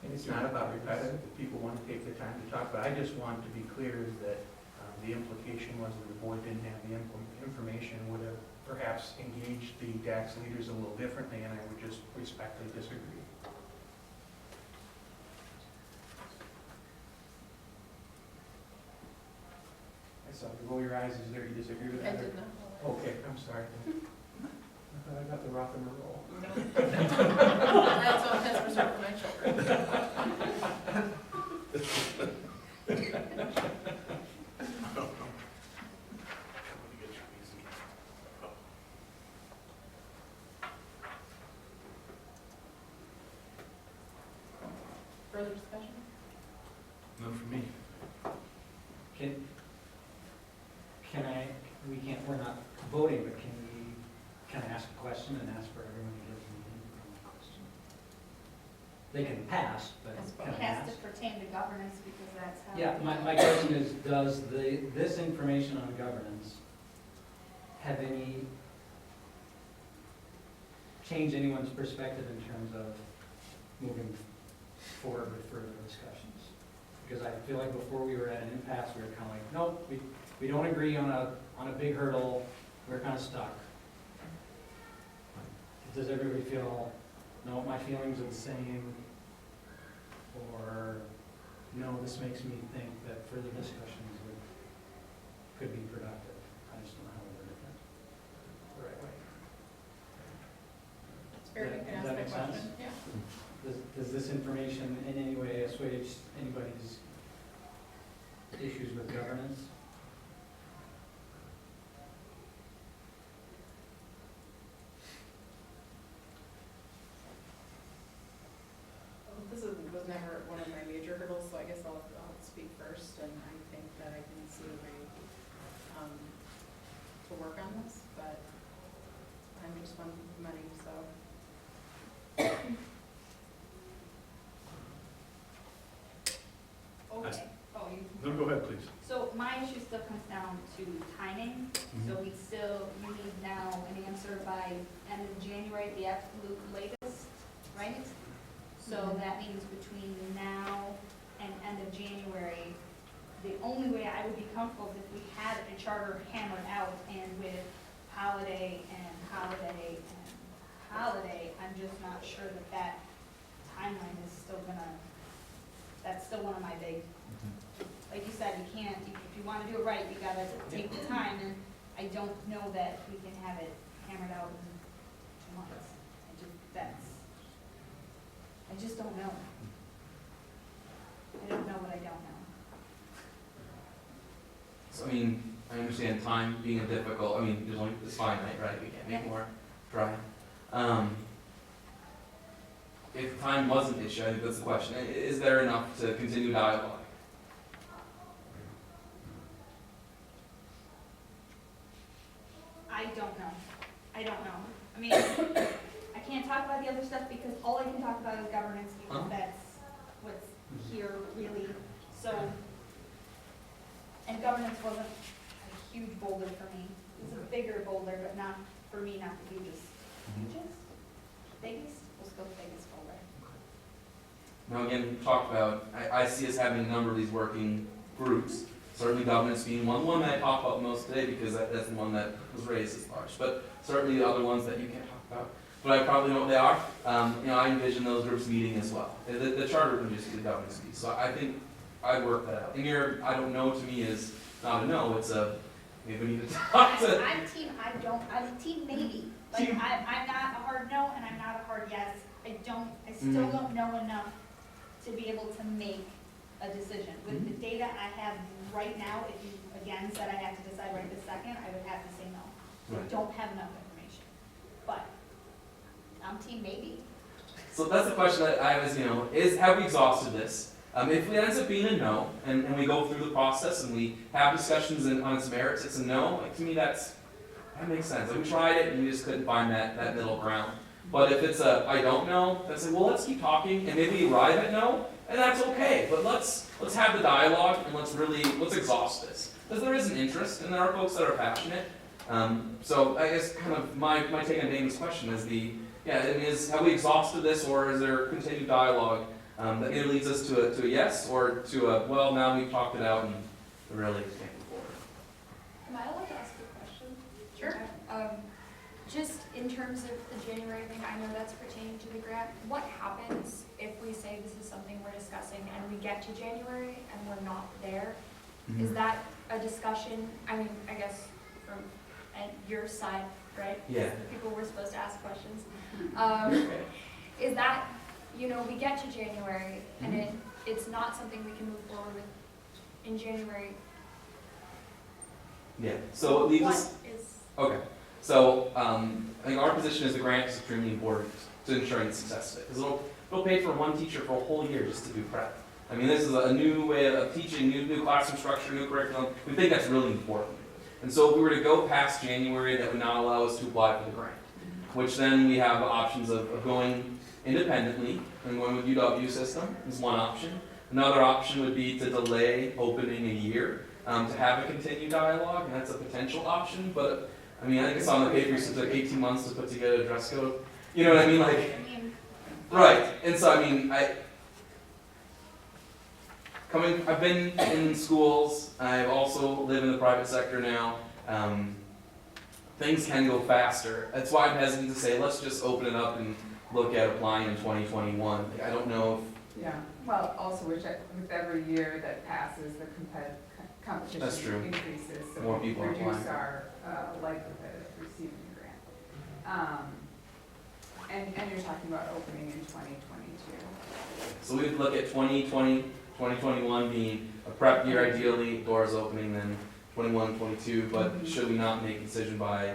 And it's not about repetitive, if people want to take the time to talk, but I just want to be clear that The implication was that the board didn't have the information, would have perhaps engaged the DAX leaders a little differently, and I would just respectfully disagree. I saw you roll your eyes. Is there, you disagree with I that? did not. Okay, I'm sorry. I thought I got the rock and roll. That's all that's reserved for my children. Further discussion? None for me. Can I, we're not voting, but can I ask a question and ask for everyone to give me a question? They can pass, but can It I has ask? to pertain to governance because that's how. Yeah, my question is, does this information on governance have any, change anyone's perspective in terms of moving forward with further discussions? Because I feel like before we were at an impasse, we were kind of like, nope, we don't agree on a big hurdle, we're kind of stuck. Does everybody feel, no, my feelings are the same? Or, no, this makes me think that further discussions could be productive? I just don't know how to word it the right way. It's fair, you can Does ask that that make sense? question. Yeah. Does this information in any way assuage anybody's issues with governance? This was never one of my major hurdles, so I guess I'll speak first, and I think that I can see a way to work on this, but I'm just one of many, so. Okay, oh, you. No, go ahead, please. So my issue still comes down to timing. So you need now an answer by end of January, at the absolute latest, right? So that means between now and end of January, the only way I would be comfortable is if we had a charter hammered out, and with holiday and holiday and holiday, I'm just not sure that timeline is still gonna, that's still one of my big, like you said, you can't, if you wanna do it right, you gotta take the time, and I don't know that we can have it hammered out in 2 months. I just don't know. I don't know what I don't know. So, I mean, I understand time being a difficult, I mean, there's only, it's finite, right? We can't make more dry. If time wasn't an issue, I think that's the question. Is there enough to continue dialogue? I don't know. I don't know. I mean, I can't talk about the other stuff because all I can talk about is governance because that's what's here really. So, and governance wasn't a huge boulder for me. It's a bigger boulder, but not, for me, not the hugest. Hugest? Biggest? Let's go biggest boulder. Now, again, we talked about, I see us having a number of these working groups. Certainly governance being one that I talk about most today because that's the one that was raised as large. But certainly the other ones that you can't talk about. But I probably know what they are. I envision those groups meeting as well. The charter would just be the governance piece. So I think I'd work that out. And your, I don't know to me is not a no, it's a, maybe we need to talk to. I'm team maybe. Like, I'm not a hard no and I'm not a hard yes. I still don't know enough to be able to make a decision. With the data I have right now, if you again said I had to decide right this second, I would have to say no. I don't have enough information. But I'm team maybe. So that's the question that I was, have we exhausted this? If it ends up being a no, and we go through the process and we have discussions on its merits, it's a no, like to me that makes sense. Like we tried it and we just couldn't find that middle ground. But if it's a I don't know, that's like, well, let's keep talking and maybe arrive at no, and that's okay. But let's have the dialogue and let's exhaust this. Because there is an interest and there are folks that are passionate. So I guess kind of my take on Damon's question is have we exhausted this, or is there continued dialogue that either leads us to a yes or to a, well, now we've talked it out and we really can't move forward. in terms of the January thing, I know that's pertaining to the grant. What happens if we say this is something we're discussing and we get to January and we're not there? Is that a discussion, I mean, I guess from your side, right? Yeah. The people were supposed to ask questions. Is that, you know, we get to January and it's not something we can move forward with in January? Yeah, so leave What this, is, okay. So, I think our position is the grant is extremely important to ensuring the success of it. Because it'll pay for one teacher for a whole year just to do prep. I mean, this is a new way of teaching, new classroom structure, new curriculum. We think that's really important. And so if we were to go past January, that would not allow us to apply for the grant, which then we have options of going independently and going with UW system is one option. Another option would be to delay opening a year to have a continued dialogue, and that's a potential option. But I mean, I think it's on the paper, it took 18 months to put together a dress code. You know what I mean? Like, right. And so I mean, I've been in schools. I also live in the private sector now. Things can go faster. That's why I'm hesitant to say, let's just open it up and look at applying in 2021. Like, I don't know if... Yeah, well, also with every year that passes, the competition That's true. increases. So More people we are reduce applying. our likelihood of receiving the grant. And you're talking about opening in 2022. So we would look at 2020, 2021 being a prep year ideally, doors opening, then 21, 22, but should we not make a decision by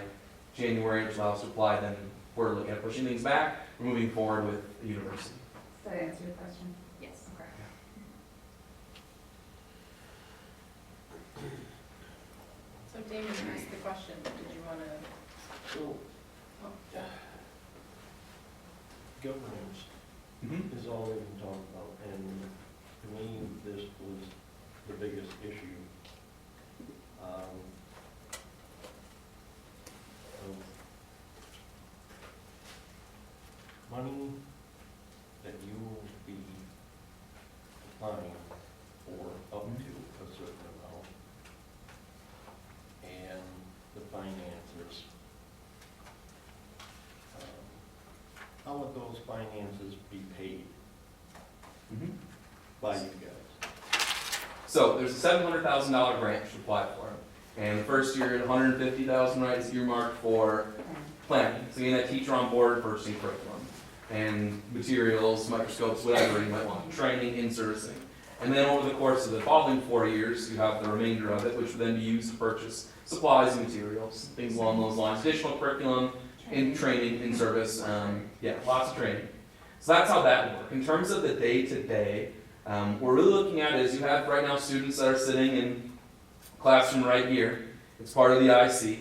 January, which allows us to apply, then we're looking at pushing things back, we're moving forward with the university. Does that answer your question? yes. Okay. So Damon, you asked the question, did you want to? So, Oh, governance Mm-hmm. is all we can talk about, and to me, this was the biggest issue. Of money that you will be applying for up to a certain amount, and the finances. How would those finances be paid Mm-hmm. by you guys? So there's a $700,000 grant to apply for. And the first year, $150,000, right, is earmarked for planning. So getting that teacher on board, purchasing curriculum and materials, microscopes, whatever you might want, training, in-servicing. And then over the course of the following 4 years, you have the remainder of it, which would then be used to purchase supplies and materials, things along those lines, additional curriculum, in training, in service, yeah, lots of training. So that's how that would work. In terms of the day-to-day, what we're really looking at is you have right now students that are sitting in classroom right here. It's part of the IC.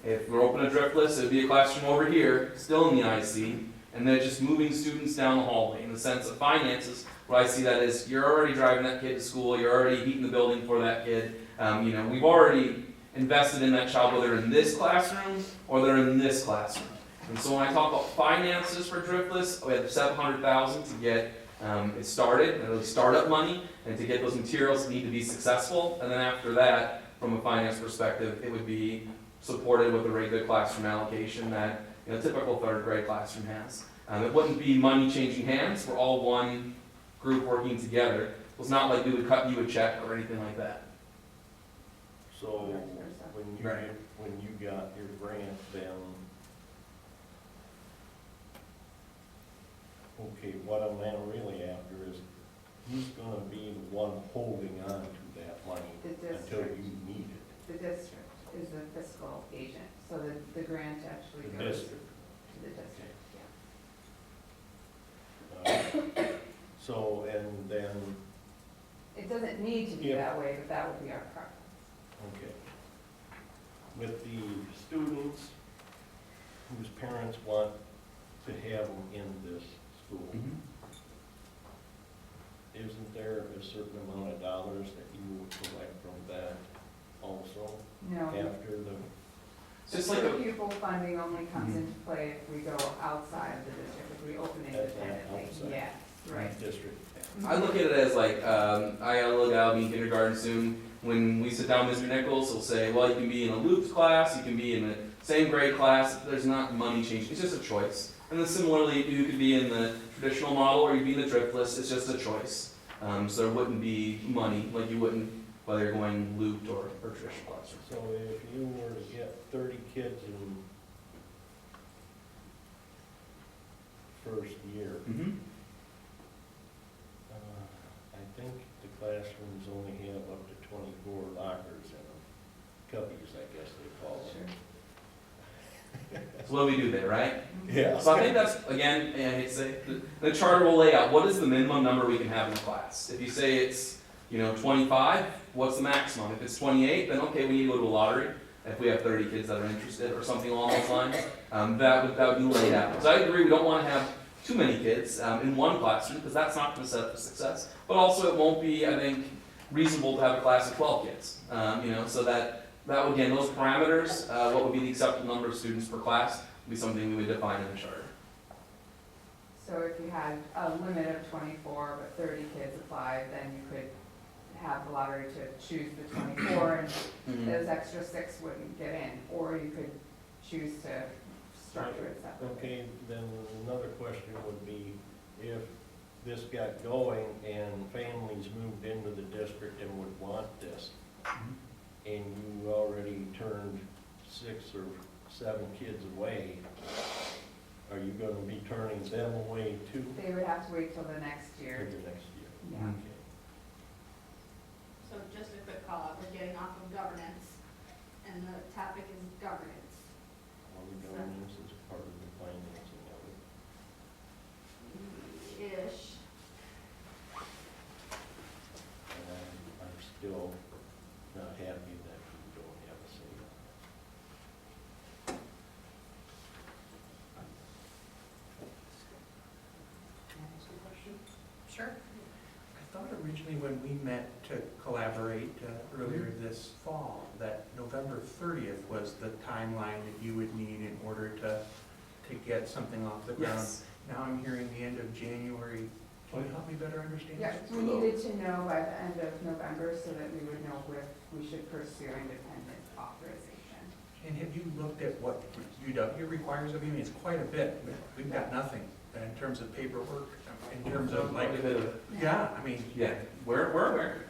If we're open a drift list, it would be a classroom over here, still in the IC, and then just moving students down the hallway. In the sense of finances, what I see that is you're already driving that kid to school, you're already heating the building for that kid. You know, we've already invested in that child, whether in this classroom or they're in this classroom. And so when I talk about finances for Driftless, we have $700,000 to get it started, and really startup money, and to get those materials that need to be successful. And then after that, from a finance perspective, it would be supported with a regular classroom allocation that typical third grade classroom has. It wouldn't be money changing hands. We're all one group working together. It's not like we would cut you a check or anything like that. So when you got your grant, then, okay, what I'm now really after is who's gonna be the one holding on to that money The until district. you need it? The district is the fiscal agent, so the grant actually The goes district. to the district, yeah. So, and then, It doesn't need to be Yeah. that way, but that would be our preference. okay. With the students whose parents want to have them in this school, isn't there a certain amount of dollars that you would collect from that also? No. After the, It's just like a, pupil funding only comes into play if we go outside of the district, if we open independently. outside. Yes, right. district? I look at it as like, I got a little gal being kindergarten soon. when we sit down with Mr. Nichols, he'll say, well, you can be in a looped class, you can be in the same grade class, there's not money change, it's just a choice. And then similarly, you could be in the traditional model or you'd be in the driftless, it's just a choice. So there wouldn't be money, like you wouldn't whether you're going looped or traditional classroom. So if you were to get 30 kids in first year, I think the classrooms only have up to 24 lockers in them. Cubbies, I guess they call them. That's what we do there, right? Yeah. So I think that's, again, and I hate to say, the charter will lay out what is the minimum number we can have in a class. If you say it's 25, what's the maximum? If it's 28, then okay, we need to go to a lottery. If we have 30 kids that are interested or something along those lines, that would be laid out. So I agree, we don't want to have too many kids in one classroom because that's not going to set up for success. But also it won't be, I think, reasonable to have a class of 12 kids. So that would, again, those parameters, what would be the acceptable number of students per class, would be something we would define in the charter. So if you had a limit of 24, but 30 kids applied, then you could have the lottery to choose the 24, and those extra 6 wouldn't get in, or you could choose to structure it separately. Okay, then another question would be, if this got going and families moved into the district and would want this, and you already turned 6 or 7 kids away, are you gonna be turning them away too? They would have to wait till the next year. Till the next year? Yeah. Okay. So just a quick call out, we're getting off of governance, and the topic is governance. All the governance is part of the financing of it. Ish. And I'm still not happy that we don't have a say on it. Can I ask a question? Sure. I thought originally when we met to collaborate earlier this fall, that November 30th was the timeline that you would need in order to get something off the ground. Yes. Now I'm hearing the end of January. Can you help me better understand? Yeah, we needed to know by the end of November so that we would know if we should pursue independent authorization. And have you looked at what UW requires of you? I mean, it's quite a bit. We've got nothing in terms of paperwork, in terms of like, yeah, I mean. Yeah, we're aware.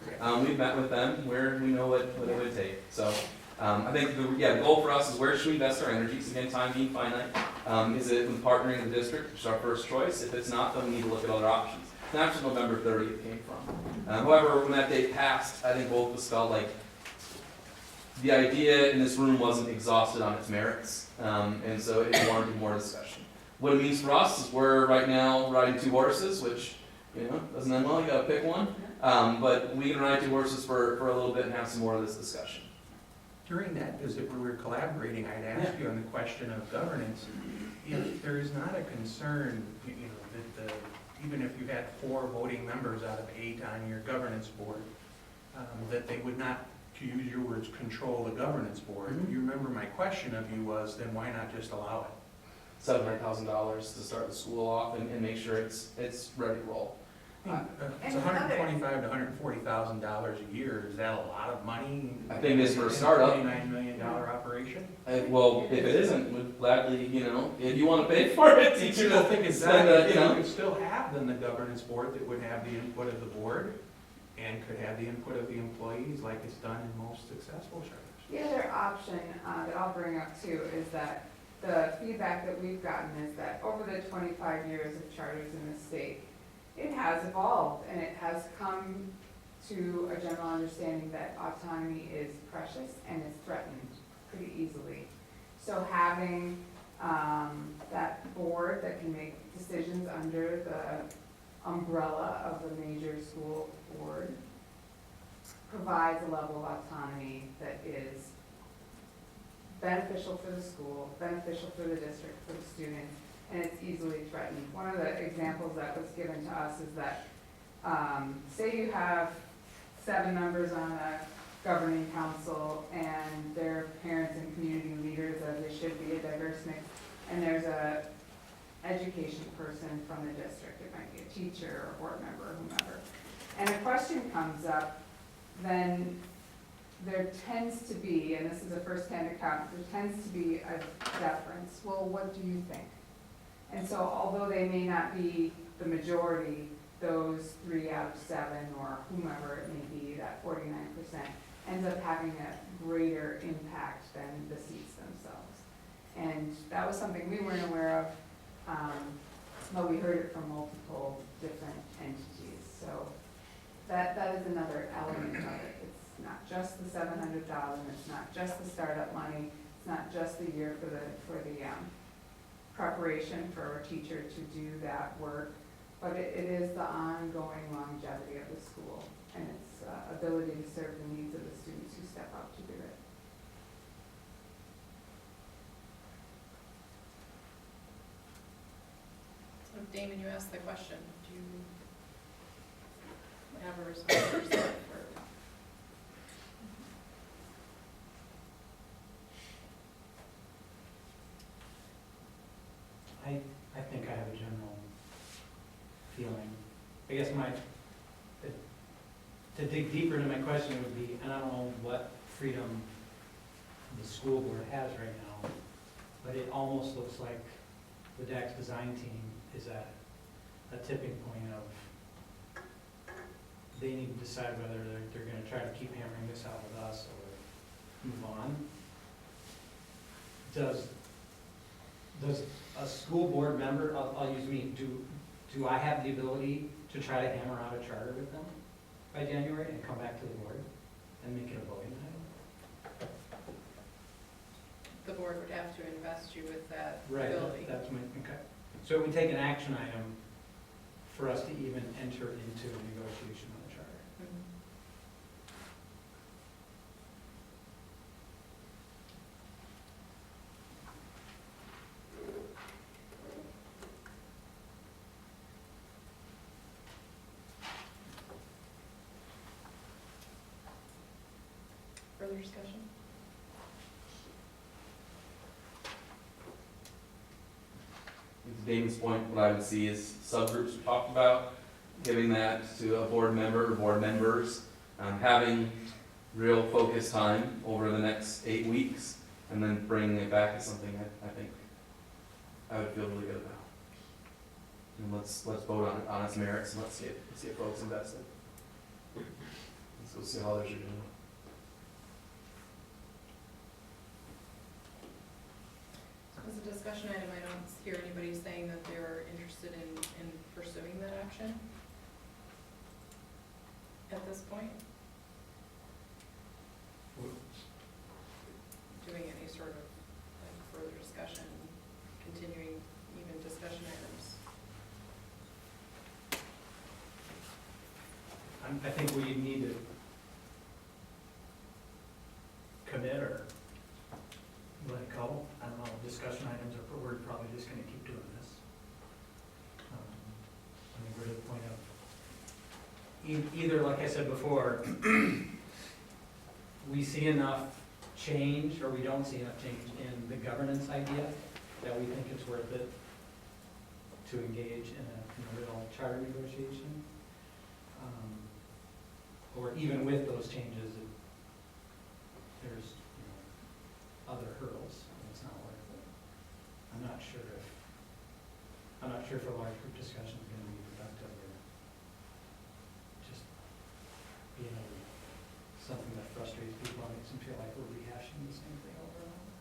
We've met with them where we know what it would take. So I think the goal for us is where should we invest our energies? Again, time being finite. Is it with partnering with the district, which is our first choice? If it's not, then we need to look at other options. And that's where November 30th came from. However, when that date passed, I think both of us felt like the idea in this room wasn't exhausted on its merits, and so it warranted more discussion. What it means for us is we're right now riding 2 horses, which, doesn't end well, you gotta pick one. But we can ride 2 horses for a little bit and have some more of this discussion. During that visit where we were collaborating, I'd asked you on the question of governance, if there is not a concern, that even if you had 4 voting members out of 8 on your governance board, that they would not, to use your words, control the governance board. You remember my question of you was, then why not just allow it? $700,000 to start the school off and make sure it's ready to roll. It's $125,000 to $140,000 a year. Is that a lot of money? I think it is for a startup. $29 million operation? Well, if it isn't, we'd gladly, if you want to pay for it, teach you to think spend, you could still have then the governance board that would have the input of the board and could have the input of the employees like it's done in most successful charters. The other option that I'll bring up too is that the feedback that we've gotten is that over the 25 years of charters in the state, it has evolved and it has come to a general understanding that autonomy is precious and is threatened pretty easily. So having that board that can make decisions under the umbrella of the major school board provides a level of autonomy that is beneficial for the school, beneficial for the district, for the students, and it's easily threatened. One of the examples that was given to us is that, say you have 7 members on a governing council and they're parents and community leaders, as they should be, a diverse mix, and there's a education person from the district, it might be a teacher or board member or whomever, and a question comes up, then there tends to be, and this is a first-hand account, there tends to be a deference. Well, what do you think? And so although they may not be the majority, those 3 out of 7 or whomever it may be, that 49% ends up having a greater impact than the seats themselves. And that was something we weren't aware of, but we heard it from multiple different entities. So that is another element of it. It's not just the $700,000, it's not just the startup money, it's not just the year for the preparation for a teacher to do that work, but it is the ongoing longevity of the school and its ability to serve the needs of the students who step up to do it. So Damon, you asked the question, do you have a response yourself or? I think I have a general feeling. I guess to dig deeper into my question would be, and I don't know what freedom the school board has right now, but it almost looks like the DAX design team is at a tipping point of they need to decide whether they're going to try to keep hammering this out with us or move on. Does a school board member, I'll use me, do I have the ability to try to hammer out a charter with them by January and come back to the board and make it a voting item? The board would have to invest you with that Right, ability. that's my, okay. So it would take an action item for us to even enter into a negotiation on the charter. Mhm. Further discussion? To Damon's point, what I would see is subgroups we talked about, giving that to a board member or board members, having real focus time over the next 8 weeks, and then bringing it back as something I think I would feel really good about. And let's vote on its merits and let's see if folks invested. Let's go see how others are doing. As a discussion item, I don't hear anybody saying that they're interested in pursuing that action at this point. Doing any sort of like further discussion, continuing even discussion items. I think we need to commit or let it go. I don't know, discussion items are, we're probably just gonna keep doing this. I mean, we're to the point of, either, like I said before, we see enough change, or we don't see enough change in the governance idea, that we think it's worth it to engage in a real charter negotiation. Or even with those changes, there's other hurdles, and it's not worth it. I'm not sure if a large group discussion is going to be productive or just being something that frustrates people and makes them feel like we're rehashing the same thing over and over.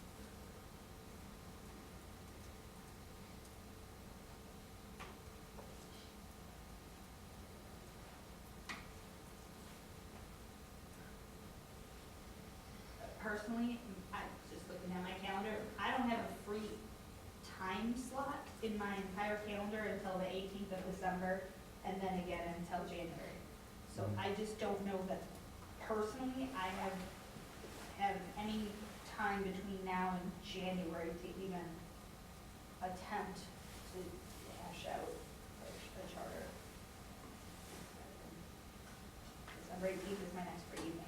Personally, I just looking at my calendar, I don't have a free time slot in my entire calendar until the 18th of December, and then again until January. So I just don't know that personally I have any time between now and January to even attempt to hash out a charter. December 18th is my next free evening.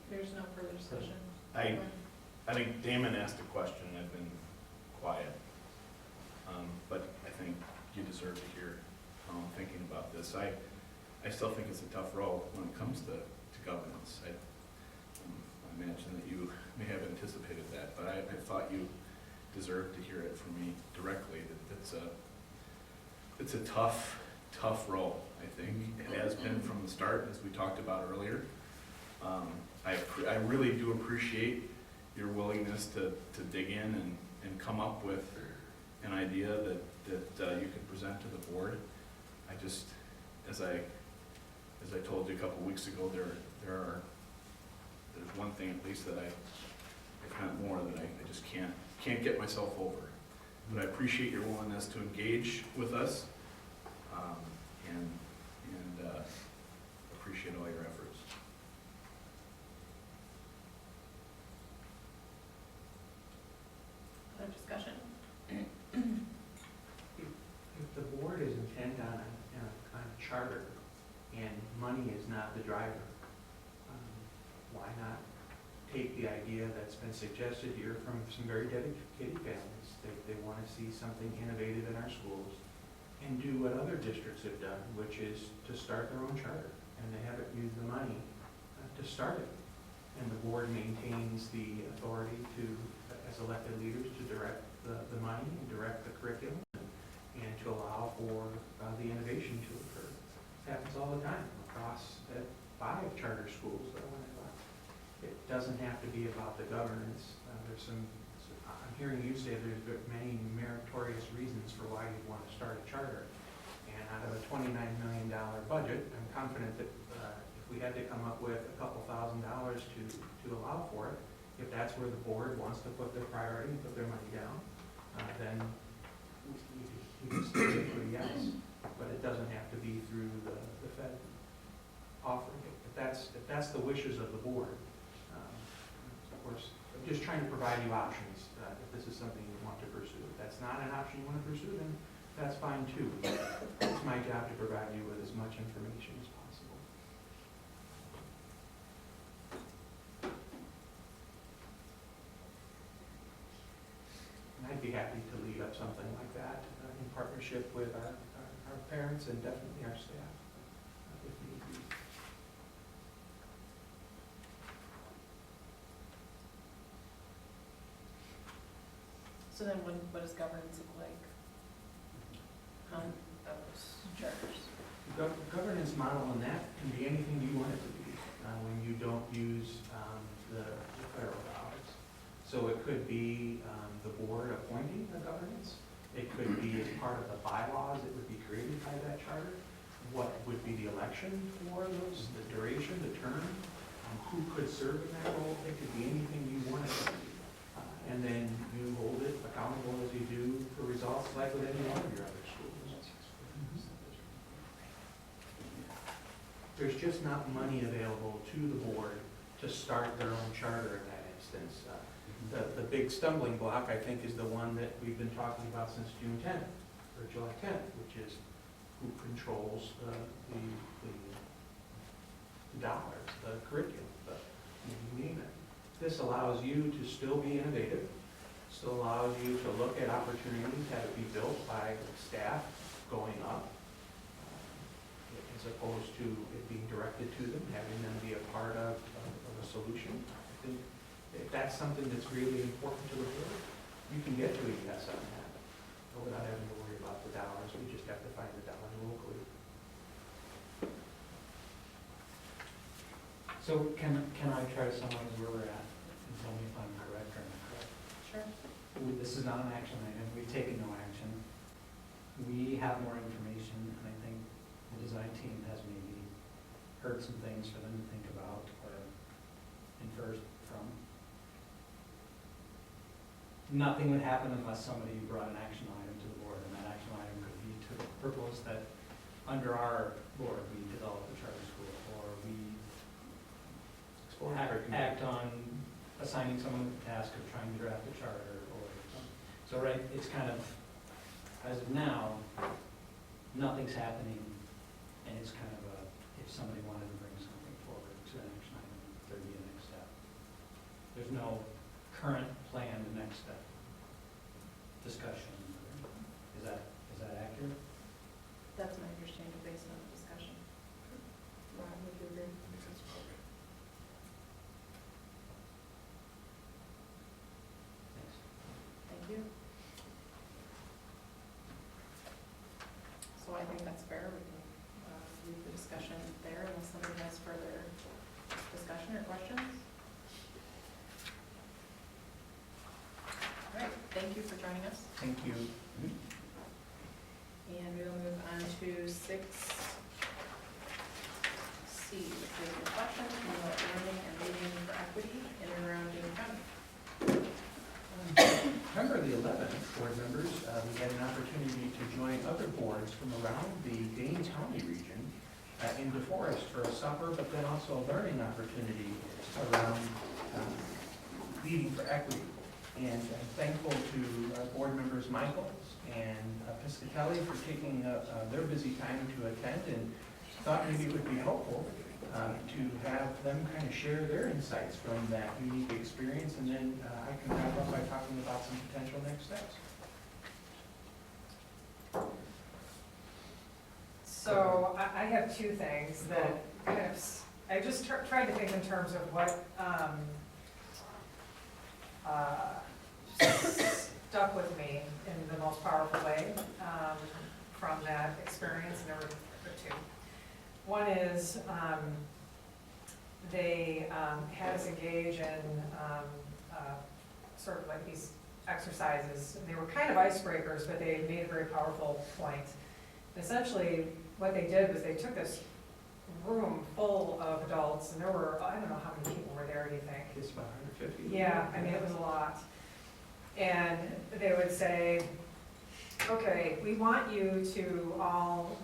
There's no further discussion. I I think Damon asked a question and I've been quiet. But I think you deserve to hear how I'm thinking about this. I still think it's a tough role when it comes to governance. I imagine that you may have anticipated that, but I thought you deserved to hear it from me directly, that it's a tough role, I think. It has been from the start, as we talked about earlier. I really do appreciate your willingness to dig in and come up with an idea that you can present to the board. I just, as I told you a couple weeks ago, there's one thing at least that if not more, that I just can't get myself over. But I appreciate your willingness to engage with us, and appreciate all your efforts. Other discussion? If the board is intent on a charter and money is not the driver, why not take the idea that's been suggested here from some very dedicated families? They want to see something innovative in our schools and do what other districts have done, which is to start their own charter, and they haven't used the money to start it. And the board maintains the authority to, as elected leaders, to direct the money and direct the curriculum and to allow for the innovation to occur. It happens all the time across 5 charter schools that I went to. It doesn't have to be about the governance. I'm hearing you say there's many meritorious reasons for why you want to start a charter. And out of a $29 million budget, I'm confident that if we had to come up with a couple $1,000s to allow for it, if that's where the board wants to put their priority and put their money down, then we can still get to a yes. But it doesn't have to be through the Fed offering it. If that's the wishes of the board. Of course, I'm just trying to provide you options if this is something you want to pursue. If that's not an option you want to pursue, then that's fine too. It's my job to provide you with as much information as possible. And I'd be happy to lead up something like that in partnership with our parents and definitely our staff, if need be. So then what does governance look like on those charters? Governance model in that can be anything you want it to be when you don't use the federal dollars. So it could be the board appointing the governance. It could be as part of the bylaws that would be created by that charter. What would be the election for those, the duration, the term, who could serve in that role. It could be anything you want it to be. And then you hold it accountable as you do for results like with any one of your other schools. There's just not money available to the board to start their own charter in that instance. The big stumbling block, I think, is the one that we've been talking about since June 10th, or July 10th, which is who controls the dollars, the curriculum, you name it. This allows you to still be innovative, still allows you to look at opportunities, have it be built by staff going up, as opposed to it being directed to them, having them be a part of a solution. I think if that's something that's really important to the board, you can get to a yes on that without having to worry about the dollars. We just have to find the dollars locally. So can I try to summarize where we're at and tell me if I'm correct or incorrect? Sure. This is not an action item. We've taken no action. We have more information, and I think the design team has maybe heard some things for them to think about or infer from. Nothing would happen unless somebody brought an action item to the board, and that action item could be to propose that under our board we develop a charter school, or we act on assigning someone the task of trying to draft a charter, or so. Right, it's kind of, as of now, nothing's happening, and it's kind of a, if somebody wanted to bring something forward to an action item, there'd be a next step. There's no current plan, the next step. Discussion. Is that accurate? That's my understanding based on the discussion. Ron, would you agree? Makes sense, okay. Thanks. Thank you. So I think that's fair. We can leave the discussion there unless somebody has further discussion or questions. All right, thank you for joining us. Thank you. And we will move on to 6C, which is reflection on learning and reading for equity in and around Dane County. November the 11th, board members, we had an opportunity to join other boards from around the Dane County region in DeForest for a supper, but then also a learning opportunity around leading for equity. And I'm thankful to board members Michaels and Piscatelli for taking their busy time to attend, and thought maybe it would be helpful to have them kind of share their insights from that unique experience, and then I can wrap up by talking about some potential next steps. So I have two things that kind of, I just tried to think in terms of what stuck with me in the most powerful way from that experience, and there were two. One is they had us engage in sort of like these exercises. They were kind of icebreakers, but they made a very powerful point. Essentially, what they did was they took this room full of adults, and there were, I don't know how many people were there, do you think? It's about 150. Yeah, I mean, it was a lot. And they would say, okay, we want you to all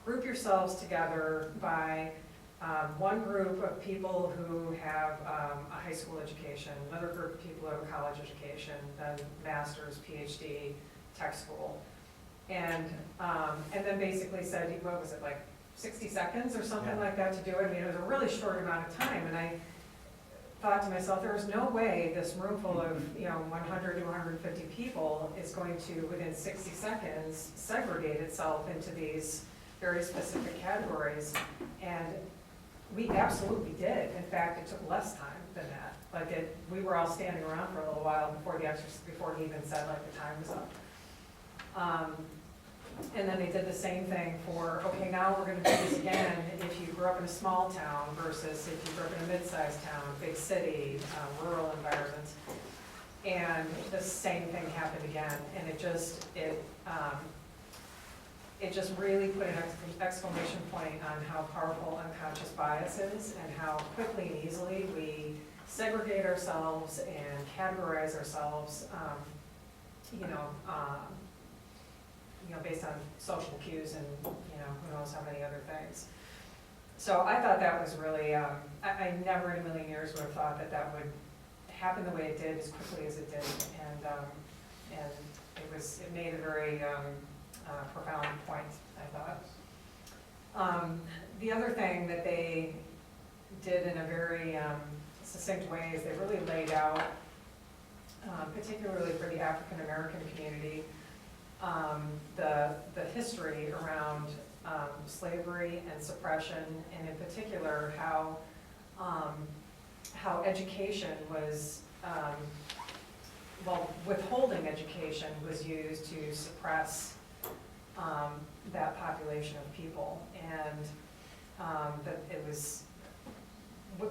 group yourselves together by one group of people who have a high school education, another group of people who have a college education, then master's, PhD, tech school. And then basically said, what was it, like 60 seconds or something like that to do it? I mean, it was a really short amount of time, and I thought to myself, there was no way this room full of 100 to 150 people is going to, within 60 seconds, segregate itself into these very specific categories. And we absolutely did. In fact, it took less time than that. Like we were all standing around for a little while before before he even said like the time was up. And then they did the same thing for, okay, now we're going to do this again if you grew up in a small town versus if you grew up in a mid-sized town, big city, rural environment. And the same thing happened again. And it just really put an exclamation point on how powerful unconscious bias is and how quickly and easily we segregate ourselves and categorize ourselves, based on social cues and, who knows how many other things. So I thought that was really, I never in a million years would have thought that would happen the way it did, as quickly as it did. And it made a very profound point, I thought. The other thing that they did in a very succinct way is they really laid out, particularly for the African American community, the history around slavery and suppression, and in particular how education was, withholding education was used to suppress that population of people, and that it was,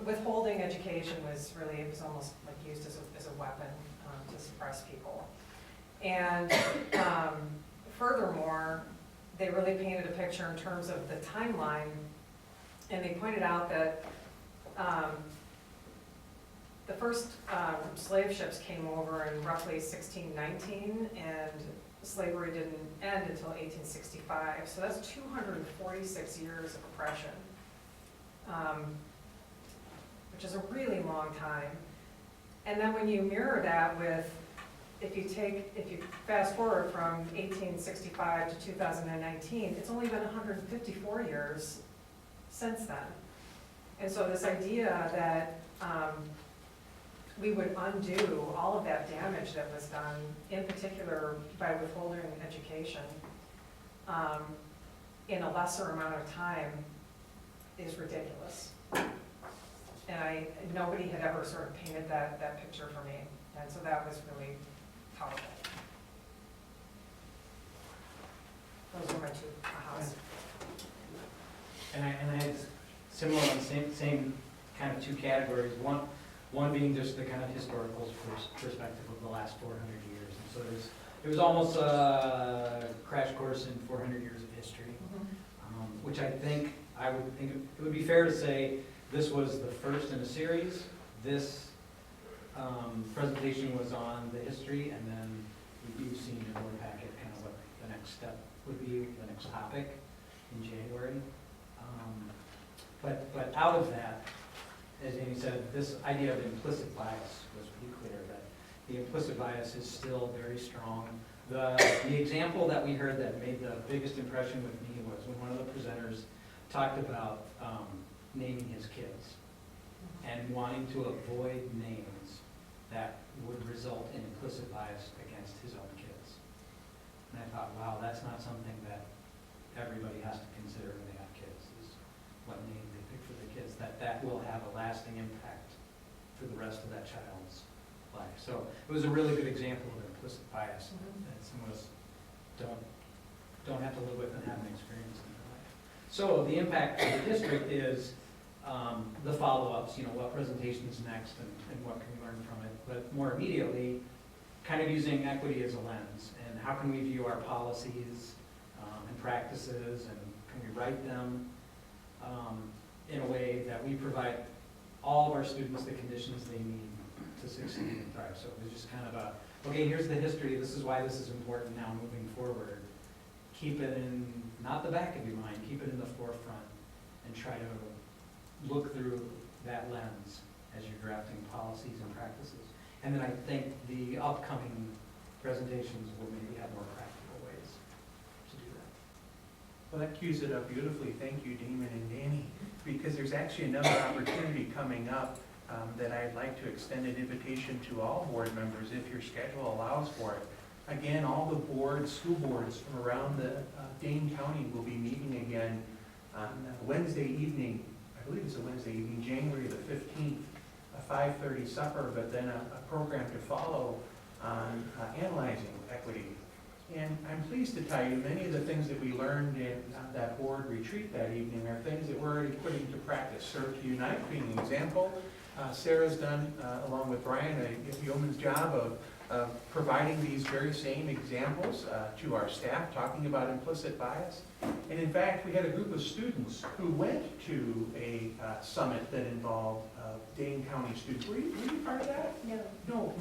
withholding education was really, it was almost like used as a weapon to suppress people. And furthermore, they really painted a picture in terms of the timeline, and they pointed out that the first slave ships came over in roughly 1619, and slavery didn't end until 1865. So that's 246 years of oppression, which is a really long time. And then when you mirror that with, if you fast forward from 1865 to 2019, it's only been 154 years since then. And so this idea that we would undo all of that damage that was done, in particular by withholding education, in a lesser amount of time is ridiculous. And nobody had ever sort of painted that picture for me, and so that was really powerful. Those are my two ahas. And I had similar, same kind of two categories. One being just the kind of historical perspective of the last 400 years. And so it was almost a crash course in 400 years of history, which I would think it would be fair to say this was the first in a series. This presentation was on the history, and then you've seen in the board packet kind of what the next step would be, the next topic in January. But out of that, as Amy said, this idea of implicit bias was pretty clear, that the implicit bias is still very strong. The example that we heard that made the biggest impression with me was when one of the presenters talked about naming his kids and wanting to avoid names that would result in implicit bias against his own kids. And I thought, wow, that's not something that everybody has to consider when they have kids, is what name they pick for their kids, that will have a lasting impact for the rest of that child's life. So it was a really good example of implicit bias that some of us don't have to live with and haven't experienced in their life. So the impact of the district is the follow-ups, what presentation's next and what can we learn from it. But more immediately, kind of using equity as a lens, and how can we view our policies and practices, and can we write them in a way that we provide all of our students the conditions they need to succeed and thrive. So it was just kind of okay, here's the history, this is why this is important now moving forward. Keep it in, not the back of your mind, keep it in the forefront, and try to look through that lens as you're drafting policies and practices. And then I think the upcoming presentations will maybe have more practical ways to do that. Well, that cues it up beautifully. Thank you, Damon and Danny, because there's actually another opportunity coming up that I'd like to extend an invitation to all board members if your schedule allows for it. Again, all the boards, school boards from around the Dane County will be meeting again on Wednesday evening. I believe it's a Wednesday evening, January the 15th, a 5:30 supper, but then a program to follow on analyzing equity. And I'm pleased to tell you, many of the things that we learned in that board retreat that evening are things that we're already putting into practice. Serve to Unite being an example. Sarah's done, along with Brian, a yeoman's job of providing these very same examples to our staff, talking about implicit bias. And in fact, we had a group of students who went to a summit that involved Dane County students. Were you part of that? No. No.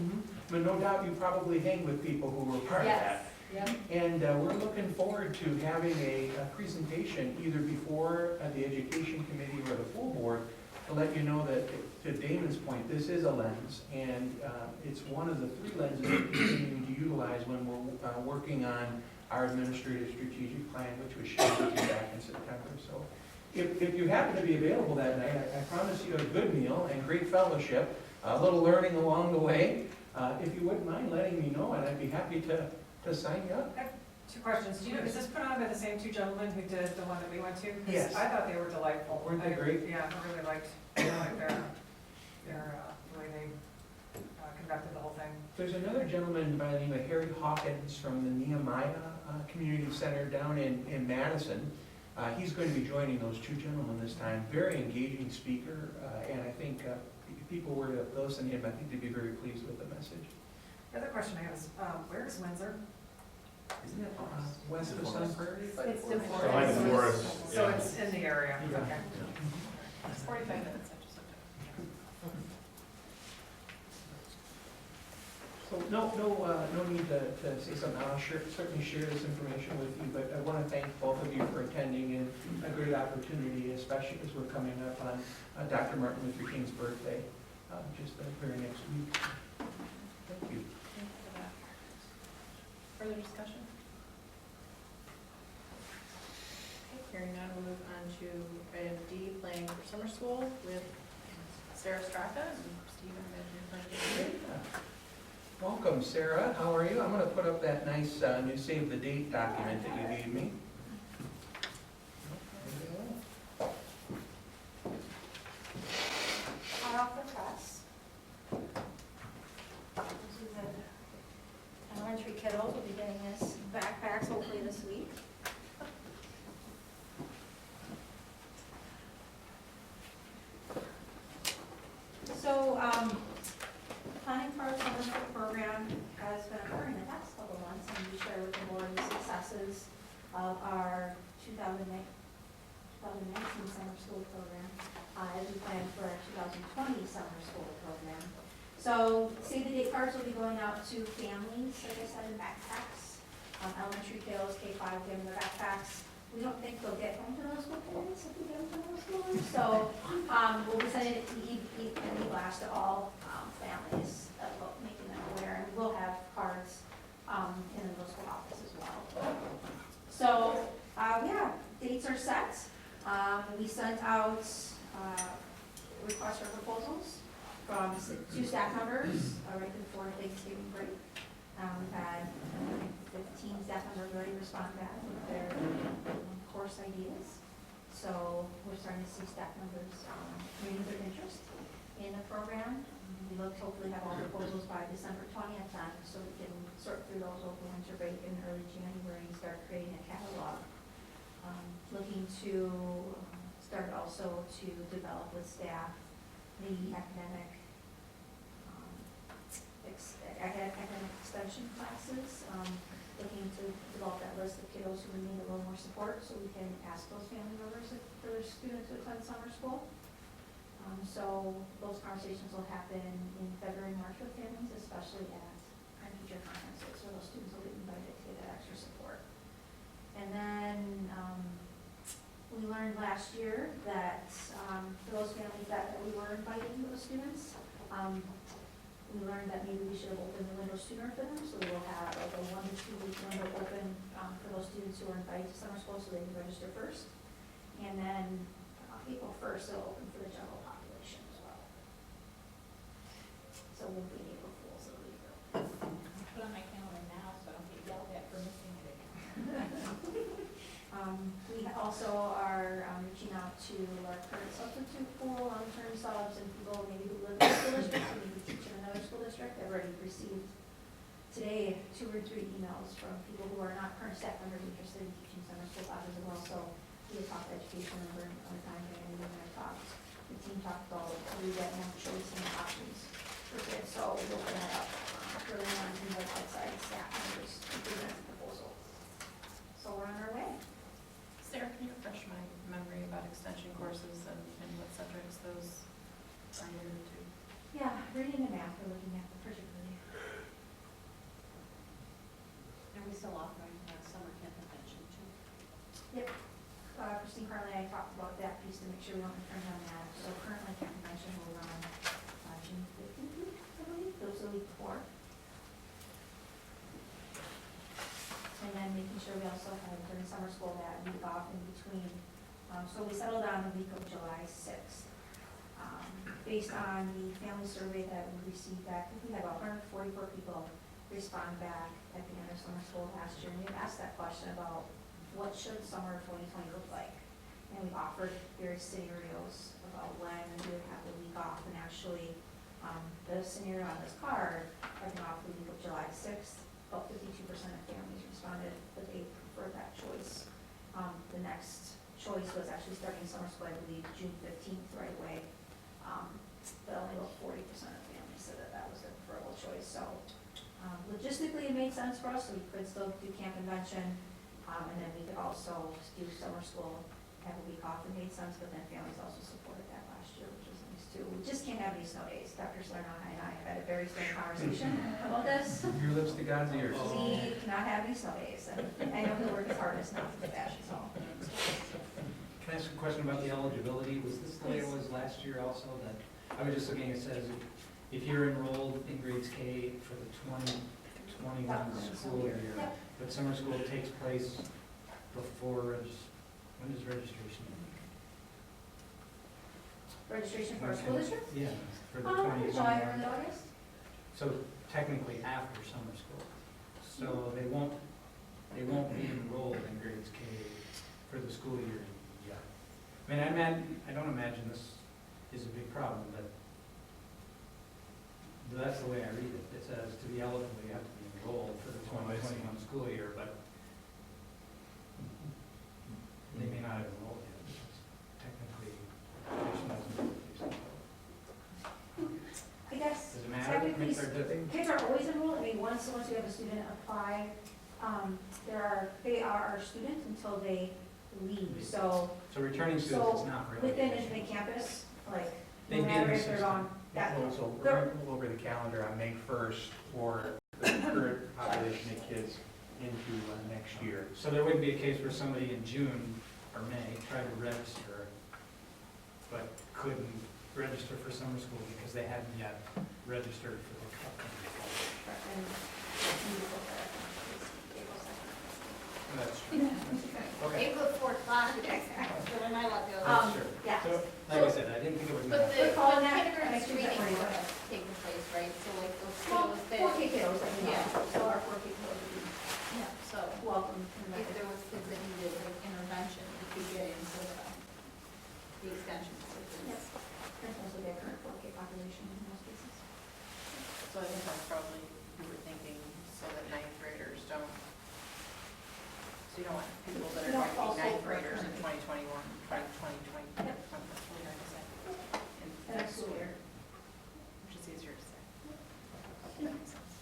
But no doubt you probably hang with people who were part of that. Yep. And we're looking forward to having a presentation either before the Education Committee or the full board to let you know that, to Damon's point, this is a lens, and it's one of the three lenses that we're continuing to utilize when we're working on our administrative strategic plan, which was shared with you back in September. So if you happen to be available that night, I promise you a good meal and great fellowship, a little learning along the way. If you wouldn't mind letting me know, and I'd be happy to sign you up. I have two questions. Do you know, is this put on by the same two gentlemen who did the one that we went to? 'Cause Yes. I thought they were delightful. Weren't they great? Yeah, I really liked the way they conducted the whole thing. There's another gentleman by the name of Harry Hawkins from the Nehemiah Community Center down in Madison. He's going to be joining those two gentlemen this time. Very engaging speaker, and I think if people were to listen to him, I think they'd be very pleased with the message. The other question I have is, where is Windsor? Isn't it west of Sun Prairie? It's in Behind the forest. So it's in the area, Yeah. okay. It's 45 minutes after September. So no need to say something. I'll certainly share this information with you, but I want to thank both of you for attending, and a great opportunity, especially as we're coming up on Dr. Martin Luther King's birthday, just the very next week. Thank you. Thank you for that. Further discussion? Okay, hearing none, we'll move on to item D, playing for summer school with Sarah Straka and Stephen, imagine if Welcome, Sarah. How are you? I'm going to put up that nice new save the date document that you gave me. Hot off the press. This is the elementary kiddos will be getting this backpacks hopefully this week. So, planning for our summer school program has been occurring the past couple of months, and we share with the board the successes of our 2019 summer school program, as we plan for our 2020 summer school program. So, save the date cards will be going out to families, like I said, in backpacks. Elementary kiddos, K-5, getting their backpacks. We don't think they'll get home to middle school parents if we get them to middle schoolers. So, we'll be sending it to e-blast to all families, making them aware. And we'll have cards in the middle school office as well. So, yeah, dates are set. We sent out requests for proposals from 2 staff members right before Thanksgiving break. We've had 15 staff members already respond back with their course ideas. So we're starting to see staff members raise their interest in the program. We look to hopefully have all the proposals by December 20th then, so we can sort through those over winter break in early January and start creating a catalog. Looking to start also to develop with staff the academic extension classes, looking to develop that list of kiddos who need a little more support so we can ask those family members if for their students to attend summer school. So those conversations will happen in February and March with families, especially at parent-teacher conferences where those students will be invited to get that extra support. And then we learned last year that for those families that we were inviting those students, we learned that maybe we should have opened the window sooner for them, so we will have like a 1 to 2 week window open for those students who are invited to summer school so they can register first. And then April 1st, it'll open for the general population as well. So we'll be April Fool's a week. Put on my calendar now so I don't get yelled at for missing it again. We also are reaching out to our current substitute pool, long-term subs, and people maybe who live in the school district, or maybe teach in another school district. I've already received today 2 or 3 emails from people who are not current staff members interested in teaching summer school classes as well. So we have talked education and learning on the time, and when I talked, the team talked about how we get more choice and options for kids. So we'll open that up really on things like outside staff members to present the proposal. So we're on our way. Sarah, can you refresh my memory about extension courses and what subjects those are limited to? Yeah, reading and math we're looking at particularly. And we still offering summer camp convention too. Yep. Christine Carly and I talked about that piece to make sure we don't infringe on that. So currently camp convention will run June 15th, I believe. Those are the week before. And then making sure we also have during summer school that week off in between. So we settled on the week of July 6th. Based on the family survey that we received back, we had about 144 people respond back at the end of summer school last year. And we asked that question about what should summer 2020 look like? And we offered various scenarios about when we would have the week off. And actually, the scenario on this card, having off the week of July 6th, about 52% of families responded that they preferred that choice. The next choice was actually starting summer school, I believe, June 15th right away. But only about 40% of families said that that was their preferable choice. So logistically, it made sense for us. So we could still do camp convention, and then we could also do summer school, have a week off. It made sense, but then families also supported that last year, which was nice too. We just can't have any snow days. Dr. Salerno and I have had a very strange conversation about this. Your lips to God's ears. We cannot have any snow days, and I know he'll work his hardest not to do that, so. Can I ask a question about the eligibility? Was this the way it was last year also? That I was just looking, it says if you're enrolled in grades K for the 2021 school year, but summer school takes place before, when does registration end? registration for our school district? Yeah, for the July 2021. or August? So technically after summer school. So they won't be enrolled in grades K for the school year yet. I mean, I don't imagine this is a big problem, but that's the way I read it. It says to be eligible, you have to be enrolled for the 2021 school year, but they may not have enrolled yet. Because technically, education doesn't do I guess. Does it matter? I mean, Kids are always enrolled. I mean, once we have a student apply, they are our student until they leave. So returning students is not really. within Michigan campus, like, They'd no be in matter the if they're system. gone. Yeah. So we're going to go over the calendar on May 1st for the current population of kids into next year. So there wouldn't be a case where somebody in June or May tried to register, but couldn't register for summer school because they hadn't yet registered for the upcoming fall. That's true. Okay. April 4th, last week, so when my luck goes. Sure. Yeah. So, like I said, I didn't think it would But matter. the Call that, kindergarten makes you screening better. would have taken place, right? So like those Well, kiddos that. 4K kiddos, I mean, Yeah. so our 4K kiddos would be Yeah, so welcome. if there was kids that needed like intervention, we could get into the extension services. Yes. That's also their current 4K population in most cases. So I think that's probably, you were thinking, so that ninth graders don't, so you don't want people that are We don't going to fall be ninth for graders in currently. 2021, 2020, Yep. that's really hard to say. In The next school year. Which is easier to say. That makes sense.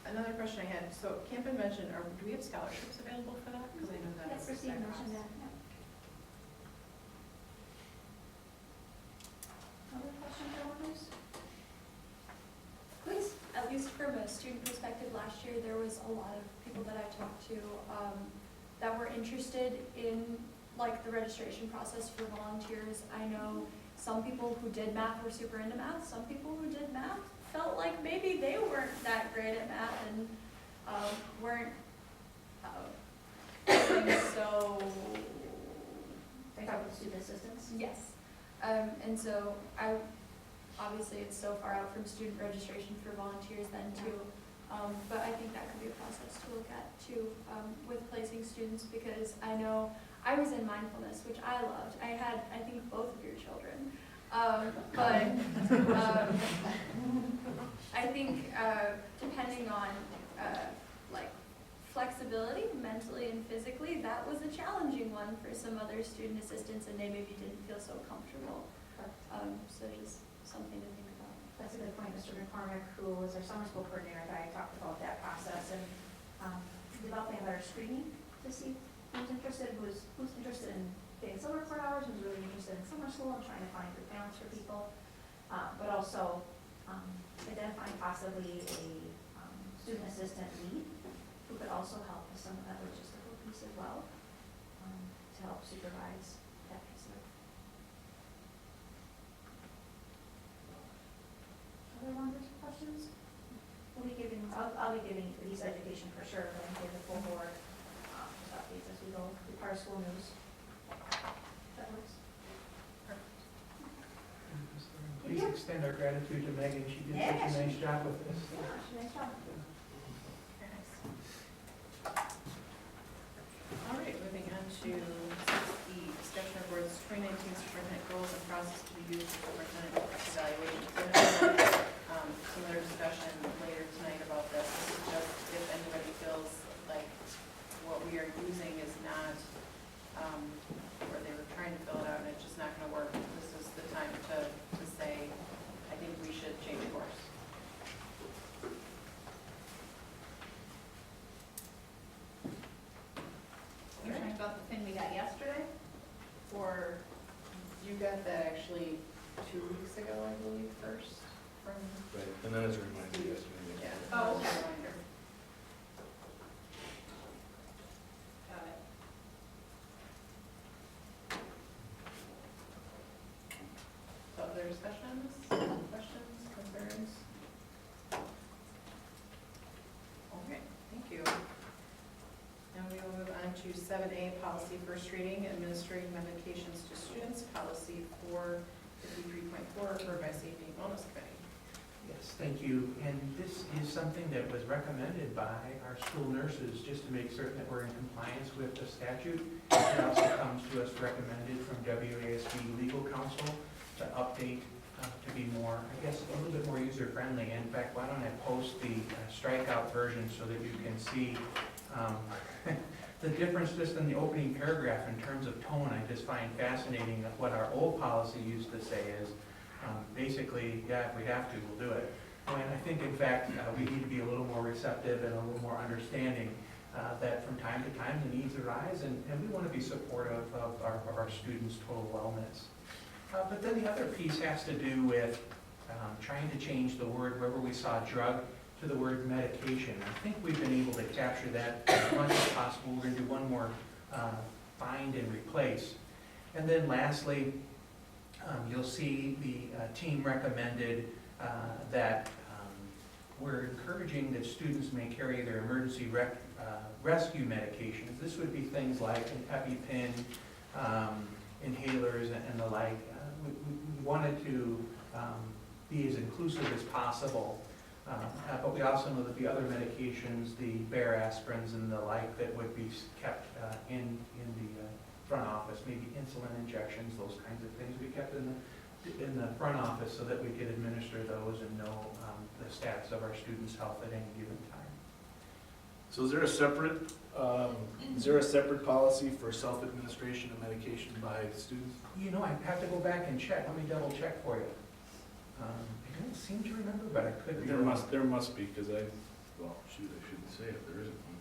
Another question I had, so Campen mentioned, do we have scholarships available for that? Because I know that Yes, is. Christine mentioned that, yeah. Other questions or others? Please. At least from a student perspective, last year, there was a lot of people that I talked to that were interested in like the registration process for volunteers. I know some people who did math were super into math. Some people who did math felt like maybe they weren't that great at math and weren't so. They talk about student assistance? Yes. And so obviously it's so far out from student registration for volunteers then too. But I think that could be a process to look at too, with placing students, because I know I was in mindfulness, which I loved. I had, I think, both of your children. But I think depending on like flexibility, mentally and physically, that was a challenging one for some other student assistants, and they maybe didn't feel so comfortable. So just something to think about. That's a good point. Mr. McCormick, who was our summer school coordinator, and I talked about that process and developing a better screening to see who's interested in getting summer for hours, who's really interested in summer school and trying to find good balance for people. But also identifying possibly a student assistant lead who could also help with some of that logistical piece as well, to help supervise that piece of it. Other wonders or questions? I'll be giving East Education for sure, but I'm giving the full board just updates as we go through our school news. That works. Please extend our gratitude to Megan. She did Yeah, such a nice job with this. Yeah, nice job. Very nice. All right, moving on to 6E, discussion of board's 2019 superintendent goals and process to be used for superintendent evaluation. Some other discussion later tonight about this. This is just if anybody feels like what we are using is not, or they were trying to fill it out and it's just not going to work, this is the time to say, I think we should change course. You're talking about the thing we got yesterday? Or you got that actually 2 weeks ago, I believe, first from. Right, and then as a reminder, yesterday. Yeah. Oh, as a okay. reminder. Got it. So other discussion on this? Questions, concerns? Okay, thank you. Now we will move on to to 7A, policy first reading, administering medications to students, policy 453.4, referred by Safety and Wellness Committee. Yes, thank you. And this is something that was recommended by our school nurses, just to make certain that we're in compliance with the statute. It also comes to us recommended from WASB Legal Counsel to update to be more, I guess, a little bit more user-friendly. In fact, why don't I post the strikeout version so that you can see the difference just in the opening paragraph in terms of tone. I just find fascinating that what our old policy used to say is, basically, yeah, if we have to, we'll do it. And I think, in fact, we need to be a little more receptive and a little more understanding that from time to time the needs arise, and we want to be supportive of our students' total wellness. But then the other piece has to do with trying to change the word, wherever we saw drug, to the word medication. I think we've been able to capture that as much as possible. We're going to do one more find and replace. And then lastly, you'll see the team recommended that we're encouraging that students may carry their emergency rescue medications. This would be things like an EpiPen, inhalers, and the like. We wanted to be as inclusive as possible, but we also know that the other medications, the Bayer aspirins and the like, that would be kept in the front office, maybe insulin injections, those kinds of things we kept in the front office so that we could administer those and know the status of our students' health at any given time. So is there a separate policy for self-administration of medication by students? You know, I have to go back and check. Let me double check for you. I don't seem to remember, but I could be wrong. There must be, because well, shoot, I shouldn't say if there isn't one.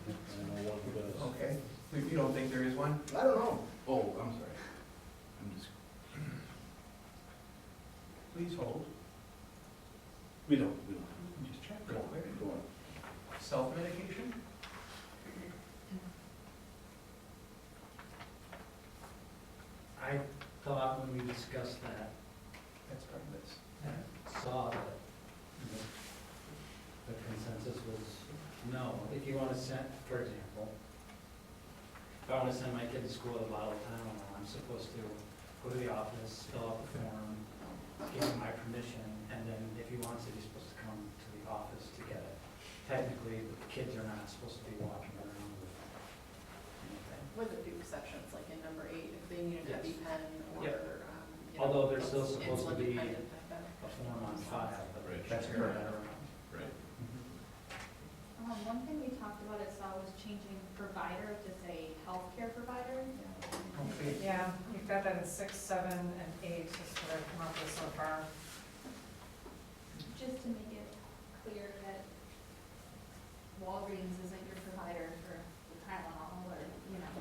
I know one who does. Okay. You don't think there is one? I don't know. Oh, I'm sorry. I'm just. Please hold. We don't. Just check real quick. Go on. Self-medication? I thought when we discussed that, That's part of this. saw that the consensus was no. If you want to send, for example, if I want to send my kid to school with a bottle of Tylenol, I'm supposed to go to the office, fill out the form, give him my permission, and then if he wants it, he's supposed to come to the office to get it. Technically, the kids are not supposed to be walking around with anything. With a few exceptions, like in number 8, if they need an Yes. EpiPen or, Yep. you know, Although there's still supposed to be insulin-dependent a form on file, but Right. that's correct. Right. One thing we talked about at SAW was changing provider to say healthcare provider. Okay. Yeah, you've got that in 6, 7, and 8, is what I've come up with so far. Just to make it clear that Walgreens isn't your provider for the Tylenol or, you know,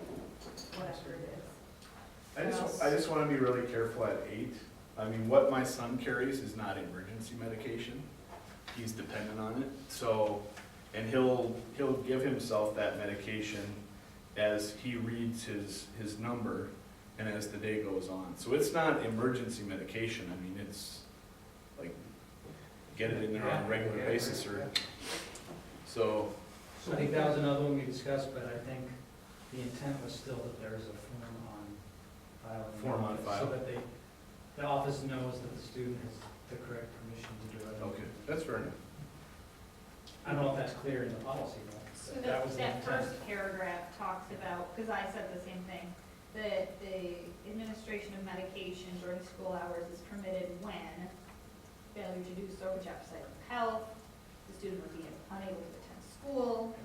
whatever it is. I just want to be really careful at 8. I mean, what my son carries is not emergency medication. He's dependent on it. So, and he'll give himself that medication as he reads his number and as the day goes on. So it's not emergency medication. I mean, it's like, get it in there on a regular basis or, so. So I think that was another one we discussed, but I think the intent was still that there is a form on file. in the Form on office, file. So that the office knows that the student has the correct permission to do it. Okay, that's fair enough. I don't know if that's clear in the policy, So but that was the that intent. first paragraph talks about, because I said the same thing, that the administration of medication during school hours is permitted when failure to do so would jeopardize health, the student would be unable to attend school,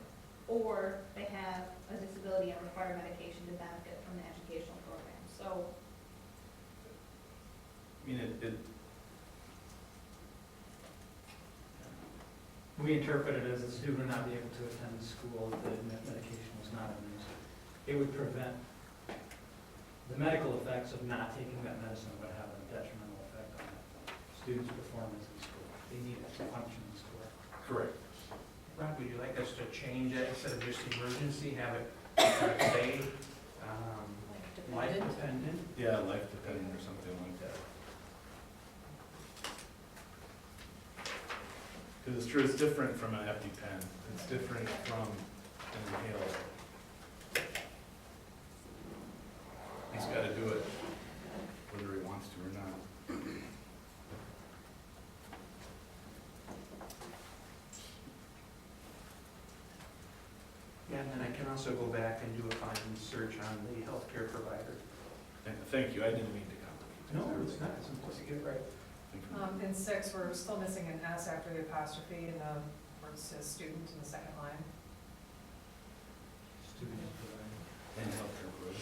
or they have a disability and require medication to benefit from the educational program. So I mean, We interpreted it as a student would not be able to attend school if the medication was not administered. It would prevent, the medical effects of not taking that medicine would have a detrimental effect on the student's performance in school. They need it to function in school. correct. Rob, would you like us to change that instead of just emergency, have it say life dependent? Yeah, life dependent or something like that. Because it's true, it's different from an EpiPen. It's different from an inhaler. He's got to do it whether he wants to or not. Yeah, and then I can also go back and do a finding search on the healthcare provider. Thank you, I didn't mean to complicate things. No, it's not, it's supposed to get right. Thank you. In 6, we're still missing an S after the apostrophe in the, where it says student in the second line. Student provider. And healthcare provider.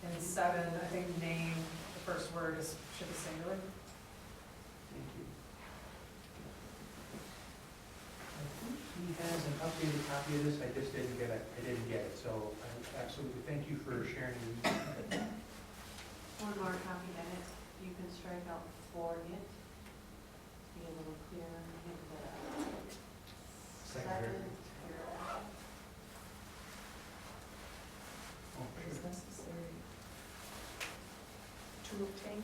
And in 7, I think name, the first word should be singular. Thank you. I think he has an updated copy of this, I just didn't get it, so I absolutely thank you for sharing. One more copy edit, you can strike out for it, be a little clearer in the Second second paragraph. paragraph. Oh, It is sure. necessary to obtain.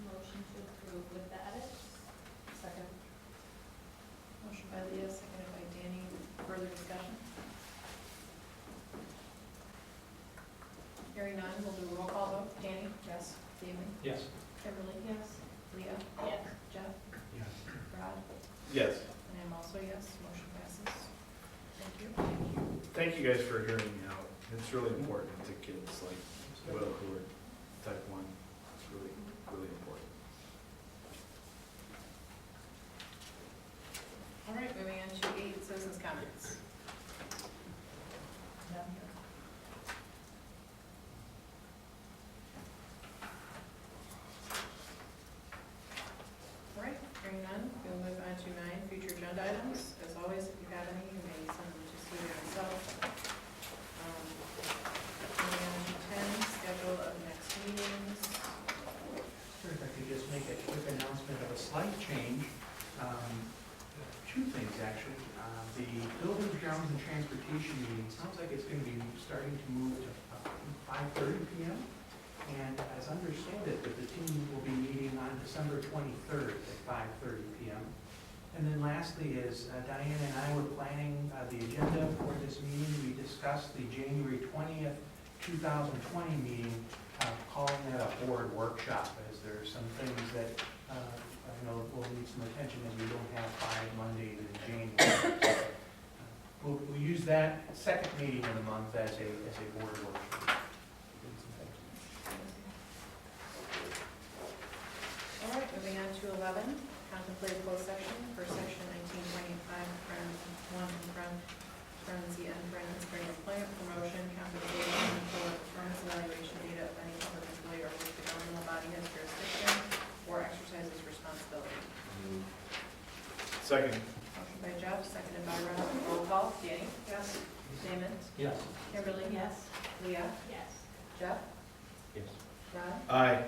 Motion to approve with the edits. Second. Motion by Leah, seconded by Danny. Further discussion? Hearing none, we'll do a roll call vote. Danny? Yes. Damon? Yes. Kimberly? Yes. Leah? Yes. Jeff? Yes. Rod? Yes, And I'm also yes. Motion passes. Thank you. thank you guys for hearing me out. It's really important to kids like Will who are type 1. It's really, really important. All right, moving on to 8, citizens' comments. None here. All right, hearing none, we'll move on to 9, future agenda items. As always, if you have any, you may send them to Sue or myself. Moving on to 10, schedule of next meetings. Sure, if I could just make a quick announcement of a slight change. Two things, actually. The Buildings, Grounds, and Transportation meeting sounds like it's going to be starting to move to 5:30 p.m. And as I understand it, that the team will be meeting on December 23rd at 5:30 p.m. And then lastly is Diane and I were planning the agenda for this meeting. We discussed the January 20th, 2020 meeting, calling that a board workshop, as there are some things that I know will need some attention as we don't have 5 Mondays in January. We'll use that second meeting of the month as a board workshop. All right, moving on to 11, contemplate closed section for section 19.5, parentheses, bring employment, promotion, compensation, for performance evaluation data of any public employee or which the governmental body has jurisdiction or exercises responsibility. Second. Motion by Jeff, seconded by Rod. Roll call. Danny? Yes. Damon? Yes. Kimberly? Yes. Leah? Yes. Jeff? Yes. Rod? Aye.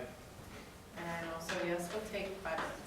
And I'm also yes. We'll take 5 minutes.